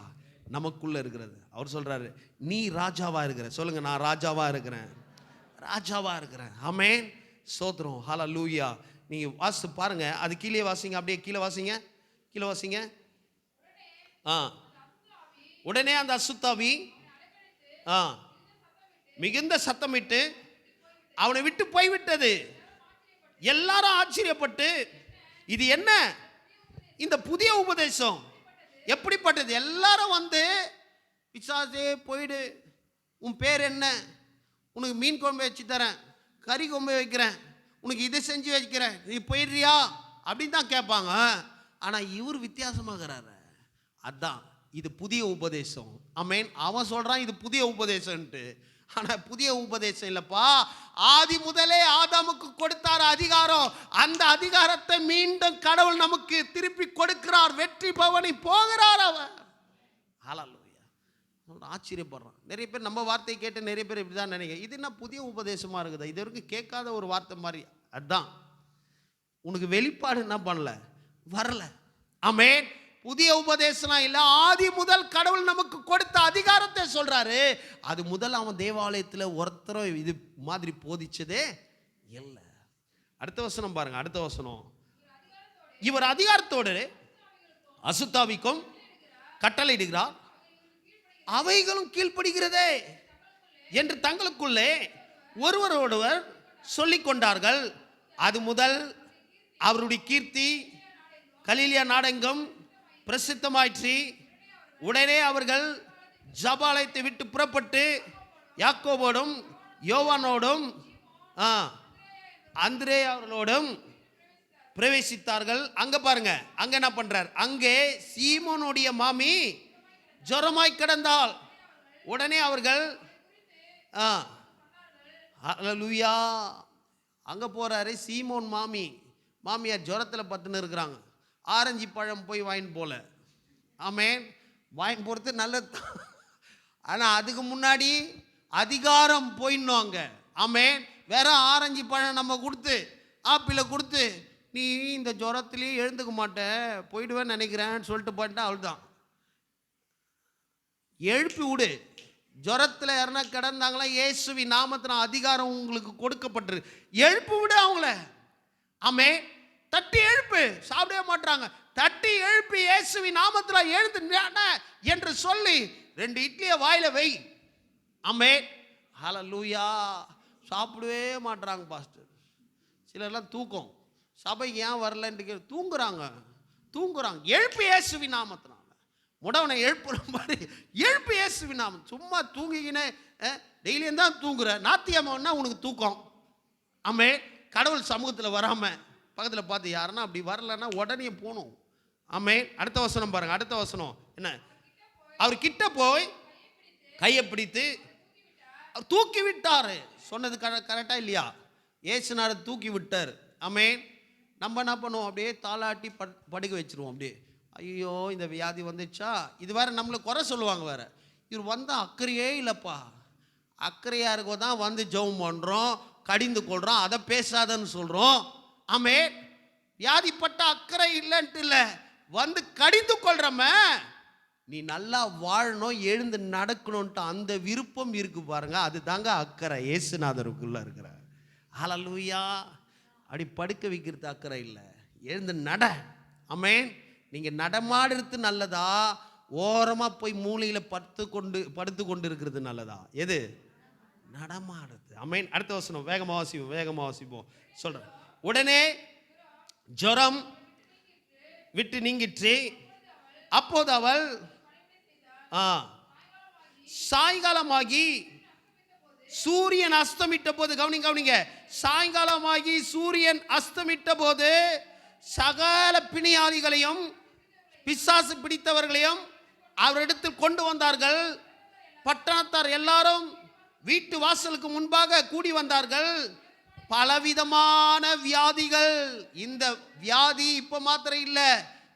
நமக்குள்ள இருக்கிறது. அவர் சொல்றாரு, நீ ராஜாவா இருக்கிற. சொல்லுங்க, நான் ராஜாவா இருக்கிறேன், ராஜாவா இருக்கிறேன். ஆமென். ஸ்தோத்திரம். ஹல்லேலூயா. நீங்க வாசித்து பாருங்க, அது கீழே வாசிங்க, அப்படியே கீழே வாசிங்க, கீழே வாசிங்க. உடனே அந்த அசுத்தாவி மிகுந்த சத்தமிட்டு அவனை விட்டு போய்விட்டது. எல்லாரும் ஆச்சரியப்பட்டு, இது என்ன இந்த புதிய உபதேசம், எப்படிப்பட்டது? எல்லாரும் வந்து, பிசாசே போயிடு, உன் பேர் என்ன, உனக்கு மீன் குழம்பு வச்சு தரேன், கறி குழம்பு வைக்கிறேன், உனக்கு இதை செஞ்சு வைக்கிறேன், நீ போயிடுறியா அப்படின்னு தான் கேட்பாங்க. ஆனால் இவர் வித்தியாசமாகிறாரு. அதான் இது புதிய உபதேசம். ஆமென். அவன் சொல்றான் இது புதிய உபதேசம்ட்டு. ஆனா புதிய உபதேசம் இல்லப்பா. ஆதி முதலே ஆதாமுக்கு கொடுத்தார் அதிகாரம். அந்த அதிகாரத்தை மீண்டும் கடவுள் நமக்கு திருப்பி கொடுக்கிறார். வெற்றி பவனி போகிறார் அவர். ஹல்லேலூயா. ஆச்சரியப்படுறான். நிறைய பேர் நம்ம வார்த்தையை கேட்டு நிறைய பேர் இப்படிதான் நினைக்கிறேன், இது என்ன புதிய உபதேசமா இருக்குதா, இது வரைக்கும் கேட்காத ஒரு வார்த்தை மாதிரி. அதான் உனக்கு வெளிப்பாடு என்ன பண்ணல, வரல. ஆமென். புதிய உபதேசம் இல்ல, ஆதி முதல் கடவுள் நமக்கு கொடுத்த அதிகாரத்தை சொல்றாரு. அது முதல் அவன் தேவாலயத்தில் ஒருத்தரும் இது மாதிரி போதிச்சதே இல்லை. அடுத்த வசனம் பாருங்க. அடுத்த வசனம், இவர் அதிகாரத்தோடு அசுத்தாவிக்கும் கட்டளையிடுகிறார், அவைகளும் கீழ்ப்படுகிறதே என்று தங்களுக்குள்ளே ஒருவரோடொருவர் சொல்லிக் கொண்டார்கள். அது முதல் அவருடைய கீர்த்தி கலிலியா நாடெங்கும் பிரசித்தமாயிற்று. உடனே அவர்கள் ஜபாலயத்தை விட்டு புறப்பட்டு யாக்கோபோடும் யோவானோடும் அந்திரே அவர்களோடும் பிரவேசித்தார்கள். அங்க பாருங்க, அங்க என்ன பண்றார்? அங்கே சீமோனுடைய மாமி ஜுரமாய் கிடந்தாள். உடனே அவர்கள் ஹல்லேலூயா, அங்க போறாரு. சீமோன் மாமியார் ஜுரத்தில் பத்துன்னு இருக்கிறாங்க. ஆரஞ்சு பழம் போய் வாங்கிட்டு போல. ஆமென். வாங்கி போகிறது நல்லது, ஆனால் அதுக்கு முன்னாடி அதிகாரம் போயிடணும் அங்க. ஆமென். வேற ஆரஞ்சு பழம் நம்ம கொடுத்து ஆப்பிளை கொடுத்து நீ இந்த ஜுரத்திலேயே எழுந்துக்க மாட்டேன் போயிடுவேன்னு நினைக்கிறேன்னு சொல்லிட்டு போயிட்டா அவள்தான். எழுப்பி விடு. ஜுரத்தில் யாருன்னா கிடந்தாங்களா, இயேசுவின் நாமத்தின் அதிகாரம் உங்களுக்கு கொடுக்கப்பட்டிரு. எழுப்பி விடு அவங்கள. ஆமே, தட்டி எழுப்பு. சாப்பிடவே மாட்டாங்க. தட்டி எழுப்பி இயேசுவின் நாமத்தில் எழுந்து என்று சொல்லி 2 இட்லியை வாயில வை. ஆமே, ஹல்லேலூயா. சாப்பிடவே மாட்டுறாங்க பாஸ்டர். சிலர்லாம் தூக்கம், சபைக்கு ஏன் வரலன்னு தூங்குறாங்க. எழுப்பி இயேசுவின் நாமத்தினால முடவனை எழுப்புற மாதிரி எழுப்பி இயேசுவின் நாமம். சும்மா தூங்கிக்கினே டெய்லியும் தான் தூங்குற. நாத்தியம்னா உனக்கு தூக்கம். ஆமே, கடவுள் சமூகத்தில் வராமல் பக்கத்தில் பார்த்து யாருன்னா அப்படி வரலன்னா உடனே போகணும். ஆமே. அடுத்த வசனம் பாருங்க. அடுத்த வசனம் என்ன? அவர் கிட்ட போய் கையை பிடித்து தூக்கி விட்டாரு. சொன்னது கரெக்டா இல்லையா? ஏசுனார தூக்கி விட்டார். ஆமே. நம்ம என்ன பண்ணுவோம்? அப்படியே தாளாட்டி படுக்க வச்சிருவோம். அப்படியே ஐயோ இந்த வியாதி வந்துச்சா. இது வேற நம்மளை குறை சொல்லுவாங்க. வேற இவர் வந்தால் அக்கறையே இல்லைப்பா. அக்கறையாக இருக்கோ தான் வந்து ஜெபம் பண்ணுறோம், கடிந்து கொள்கிறோம், அதை பேசாதன்னு சொல்கிறோம். ஆமே. வியாதிப்பட்ட அக்கறை இல்லைன்ட்டு இல்லை, வந்து கடிந்து கொள்றம. நீ நல்லா வாழணும், எழுந்து நடக்கணும்ட்டு அந்த விருப்பம் இருக்கு பாருங்க, அது தாங்க அக்கறை. இயேசுநாதருக்குள்ள இருக்கிற ஹல்லேலூயா. அப்படி படுக்க வைக்கிறது அக்கறை இல்லை, எழுந்து நட. ஆமென். நீங்கள் நடமாடுறது நல்லதா, ஓரமாக போய் மூலையில் படுத்து கொண்டு இருக்கிறது நல்லதா? எது? நடமாடுறது. ஆமென். அடுத்த வசனம் வேகமாக வாசிப்போம். சொல்கிறேன். உடனே ஜுரம் விட்டு நீங்கிற்று. அப்போது அவள் சாயங்காலமாகி சூரியன் அஸ்தமிட்ட போது, கவனிங்க, சாயங்காலமாகி சூரியன் அஸ்தமிட்ட போது சகல பிணியாதிகளையும் பிசாசு பிடித்தவர்களையும் அவரிடத்தில் கொண்டு வந்தார்கள். பட்டணத்தார் எல்லாரும் வீட்டு வாசலுக்கு முன்பாக கூடி வந்தார்கள். பலவிதமான வியாதிகள். இந்த வியாதி இப்ப மாத்திரம் இல்லை,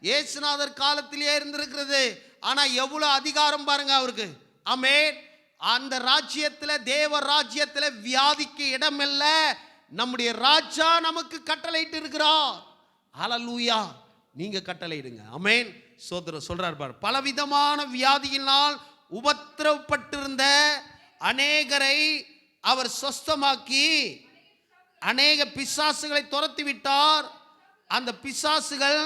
இயேசுநாதர் காலத்திலே இருந்திருக்கிறது. ஆனா எவ்வளவு அதிகாரம் பாருங்க அவருக்கு. ஆமென். அந்த ராஜ்யத்தில், தேவ ராஜ்யத்தில் வியாதிக்கு இடம் இல்லை. நம்முடைய ராஜா நமக்கு கட்டளையிட்டு இருக்கிறார். ஹல்லேலூயா. நீங்க கட்டளையிடுங்க. ஆமென். சோதரர் சொல்றார் பாரு, பலவிதமான வியாதியினால் உபத்திரவப்பட்டிருந்த அநேகரை அவர் சொஸ்தமாக்கி அநேக பிசாசுகளை துரத்தி விட்டார். அந்த பிசாசுகள்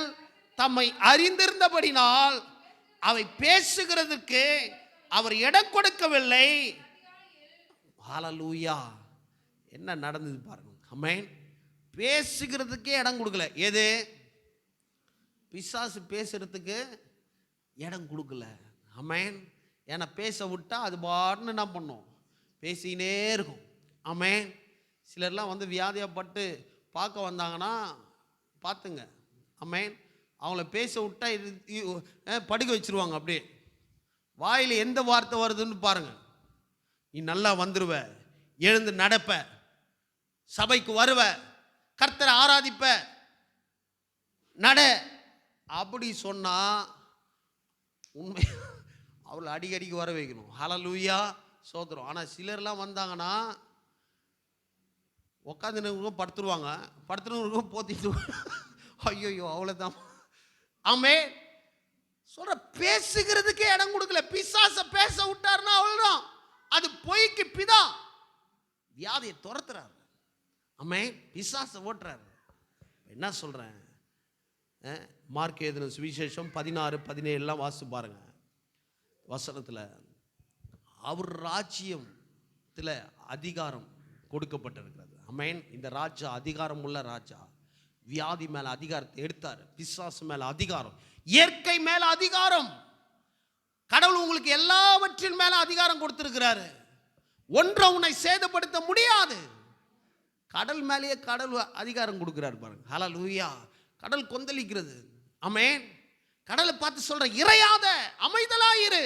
தம்மை அறிந்திருந்தபடினால் அவை பேசுகிறதுக்கு அவர் இடம் கொடுக்கவில்லை. ஹல்லேலூயா. என்ன நடந்தது பாருங்க. ஆமென். பேசுகிறதுக்கே இடம் கொடுக்கல. எது? பிசாசு பேசுறதுக்கு இடம் கொடுக்கல. ஆமென். ஏன்னா பேச விட்டா அது பாட்டுன்னு என்ன பண்ணும்? பேசினே இருக்கும். ஆமென். சிலர்லாம் வந்து வியாதியப்பட்டு பார்க்க வந்தாங்கன்னா பார்த்துங்க. ஆமென். அவங்கள பேச விட்டா படுக்க வச்சிருவாங்க. அப்படியே வாயில் எந்த வார்த்தை வருதுன்னு பாருங்க. நீ நல்லா வந்துருவ, எழுந்து நடப்ப, சபைக்கு வருவ, கர்த்தரை ஆராதிப்ப, நட அப்படி சொன்னா உண்மை அவளை அடிக்கடிக்கு வர வைக்கணும். ஹல்லேலூயா. சோதரம். ஆனால் சிலர்லாம் வந்தாங்கன்னா உட்காந்துன்னு படுத்துருவாங்க, படுத்துன்னு போத்திட்டு ஐயோ அவ்வளோதான். ஆமே. சொல்ற பேசுகிறதுக்கே இடம் கொடுக்கல. பிசாச பேச விட்டாருன்னா அவ்வளோதான், அது பொய்க்கு பிதா. வியாதியை துரத்துறாரு. ஆமே. பிசாச ஓட்டுறாரு. என்ன சொல்றேன்? மார்க் எழுதின சுவிசேஷம் 16-17 வாசித்து பாருங்க. வசனத்தில் அவர் ராஜ்யத்தில் அதிகாரம் கொடுக்கப்பட்டிருக்கிறது. ஆமென். இந்த ராஜா அதிகாரம் உள்ள ராஜா. வியாதி மேல அதிகாரத்தை எடுத்தார், பிசாசு மேல அதிகாரம், இயற்கை மேல அதிகாரம். கடவுள் உங்களுக்கு எல்லாவற்றின் மேல அதிகாரம் கொடுத்திருக்கிறாரு. ஒன்றை உன்னை சேதப்படுத்த முடியாது. கடல் மேலேயே கடவுள் அதிகாரம் கொடுக்கிறார் பாருங்க. ஹல்லேலூயா. கடல் கொந்தளிக்கிறது. ஆமென். கடலை பார்த்து சொல்ற, இறையாத, அமைதலாயிரு.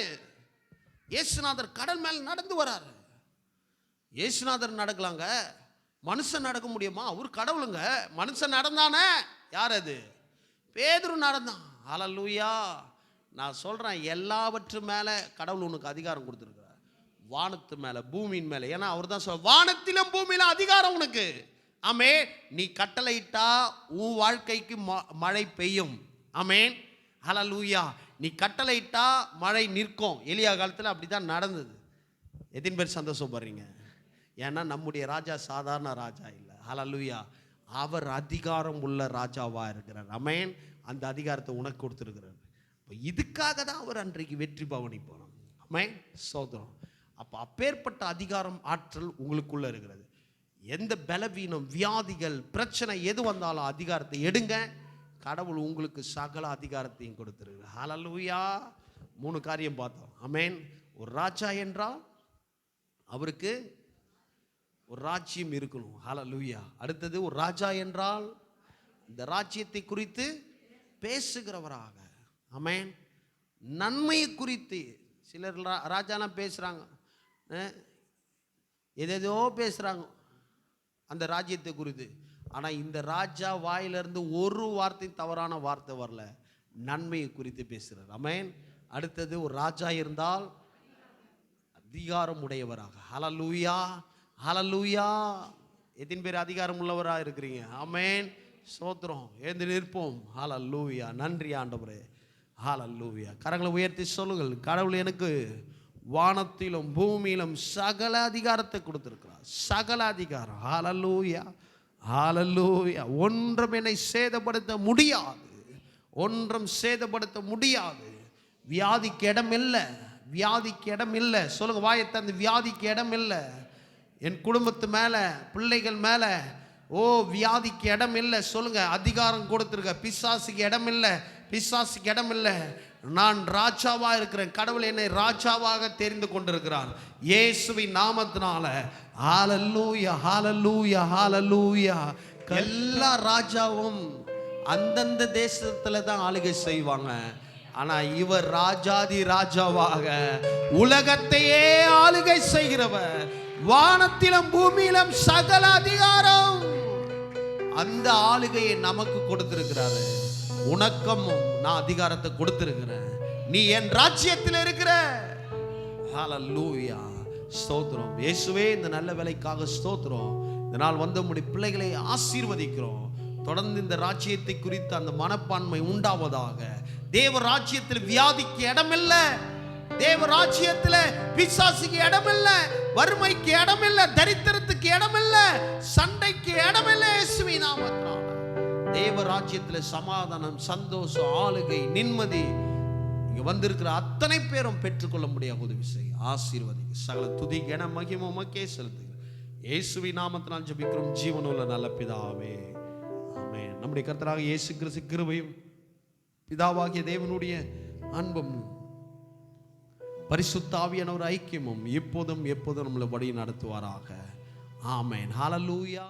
இயேசுநாதர் கடல் மேல நடந்து வராரு. இயேசுநாதர் நடக்கலாங்க, மனுஷன் நடக்க முடியுமா? அவர் கடவுளுங்க. மனுஷன் நடந்தானே, யார் அது? பேதுரு நடந்தான். ஹல்லேலூயா. நான் சொல்றேன், எல்லாவற்று மேல கடவுள் உனக்கு அதிகாரம் கொடுத்திருக்கிறார். வானத்து மேல, பூமியின் மேல. ஏன்னா அவர் தான் சொல்ற, வானத்திலும் பூமியிலும் அதிகாரம் உனக்கு. ஆமே. நீ கட்டளையிட்டா உன் வாழ்க்கைக்கு மழை பெய்யும். ஆமேன். ஹல்லேலூயா. நீ கட்டளையிட்டா மழை நிற்கும். எலியா காலத்தில் அப்படிதான் நடந்தது. எத்தனை பேர் சந்தோஷப்படுறீங்க? ஏன்னா நம்முடைய ராஜா சாதாரண ராஜா இல்லை. ஹல்லேலூயா. அவர் அதிகாரம் உள்ள ராஜாவா இருக்கிறார். ஆமென். அந்த அதிகாரத்தை உனக்கு கொடுத்துருக்கிறார். இப்போ இதுக்காக தான் அவர் அன்றைக்கு வெற்றி பவனி போனோம். ஆமென். சோதரம். அப்போ அப்பேற்பட்ட அதிகாரம், ஆற்றல் உங்களுக்குள்ள இருக்கிறது. எந்த பலவீனம், வியாதிகள், பிரச்சனை எது வந்தாலும் அதிகாரத்தை எடுங்க. கடவுள் உங்களுக்கு சகல அதிகாரத்தையும் கொடுத்துருக்கிறார். ஹல்லேலூயா. 3 காரியம் பார்த்தோம். ஆமென். ஒரு ராஜா என்றால் அவருக்கு ஒரு ராஜ்யம் இருக்கணும். ஹல்லேலூயா. அடுத்தது, ஒரு ராஜா என்றால் இந்த ராஜ்யத்தை குறித்து பேசுகிறவராக. ஆமென். நன்மையை குறித்து. சிலர் ராஜாலாம் பேசுகிறாங்க, எதேதோ பேசுகிறாங்க அந்த ராஜ்யத்தை குறித்து. ஆனால் இந்த ராஜா வாயிலிருந்து ஒரு வார்த்தை தவறான வார்த்தை வரல. நன்மையை குறித்து பேசுகிறார். ஆமென். அடுத்தது, ஒரு ராஜா இருந்தால் அதிகாரம் உடையவராக. ஹல்லேலூயா. ஹல்லேலூயா. எத்தனை பேர் அதிகாரம் உள்ளவராக இருக்கிறீங்க? ஆமென். சோத்திரம். எழுந்து நிற்போம். ஹல்லேலூயா. நன்றி ஆண்டவரே. ஹல்லேலூயா. கரங்களை உயர்த்தி சொல்லுங்கள், கடவுள் எனக்கு வானத்திலும் பூமியிலும் சகல அதிகாரத்தை கொடுத்திருக்கிறார். சகல அதிகாரம். ஹல்லேலூயா. ஹல்லேலூயா. ஒன்றும் என்னை சேதப்படுத்த முடியாது. ஒன்றும் சேதப்படுத்த முடியாது. வியாதிக்கு இடம் இல்லை. வியாதிக்கு இடம் இல்லை. சொல்லுங்க, வாயை தந்து, வியாதிக்கு இடம் இல்லை. என் குடும்பத்து மேல, பிள்ளைகள் மேல, ஓ வியாதிக்கு இடம் இல்லை. சொல்லுங்க, அதிகாரம் கொடுத்துருக்க. பிசாசுக்கு இடம் இல்லை. பிசாசுக்கு இடம் இல்லை. நான் ராஜாவா இருக்கிறேன். கடவுள் என்னை ராஜாவாக தெரிந்து கொண்டிருக்கிறார் இயேசுவின் நாமத்தினால. ஹல்லேலூயா. ஹல்லேலூயா. ஹல்லேலூயா. எல்லா ராஜாவும் அந்தந்த தேசத்துல தான் ஆளுகை செய்வாங்க. ஆனா இவர் ராஜாதி ராஜாவாக உலகத்தையே ஆளுகை செய்கிறவர். வானத்திலும் பூமியிலும் சகல அதிகாரம். அந்த ஆளுகையை நமக்கு கொடுத்திருக்கிறாரு. உனக்கும் நான் அதிகாரத்தை கொடுத்திருக்கிறேன். நீ என் ராஜ்யத்தில் இருக்கிற. ஹல்லேலூயா. ஸ்தோத்திரம். இயேசுவே, இந்த நல்ல வேலைக்காக ஸ்தோத்திரம். இந்த நாள் வந்து உம்முடைய பிள்ளைகளை ஆசீர்வதிக்கிறோம். தொடர்ந்து இந்த ராஜ்யத்தை குறித்த அந்த மனப்பான்மை உண்டாவதாக. தேவ ராஜ்யத்தில் வியாதிக்கு இடமில்லை. தேவ ராஜ்யத்தில் பிசாசுக்கு இடமில்லை. வறுமைக்கு இடமில்லை. தரித்திரத்துக்கு இடமில்லை. சண்டைக்கு இடமில்லை. இயேசுவின் நாமத்தினால தேவ ராஜ்யத்தில் சமாதானம், சந்தோஷம், ஆளுகை, நிம்மதி இங்க வந்திருக்கிற அத்தனை பேரும் பெற்றுக்கொள்ள முடியாது. உதவி செய்ய, ஆசீர்வதிங்க. சகல துதி, கன, மகிமை உமக்கே செலுத்துகிறேன். இயேசுவின் நாமத்தினால் ஜெபிக்கிறோம் ஜீவனுள்ள நல்ல பிதாவே. ஆமென். நம்முடைய கர்த்தராகிய இயேசு கிறிஸ்து கிருபையும் பிதாவாகிய தேவனுடைய அன்பும் பரிசுத்த ஆவியானவர் ஐக்கியமும் இப்போதும் எப்போதும் நம்மளை வழி நடத்துவாராக. ஆமென். ஹல்லேலூயா.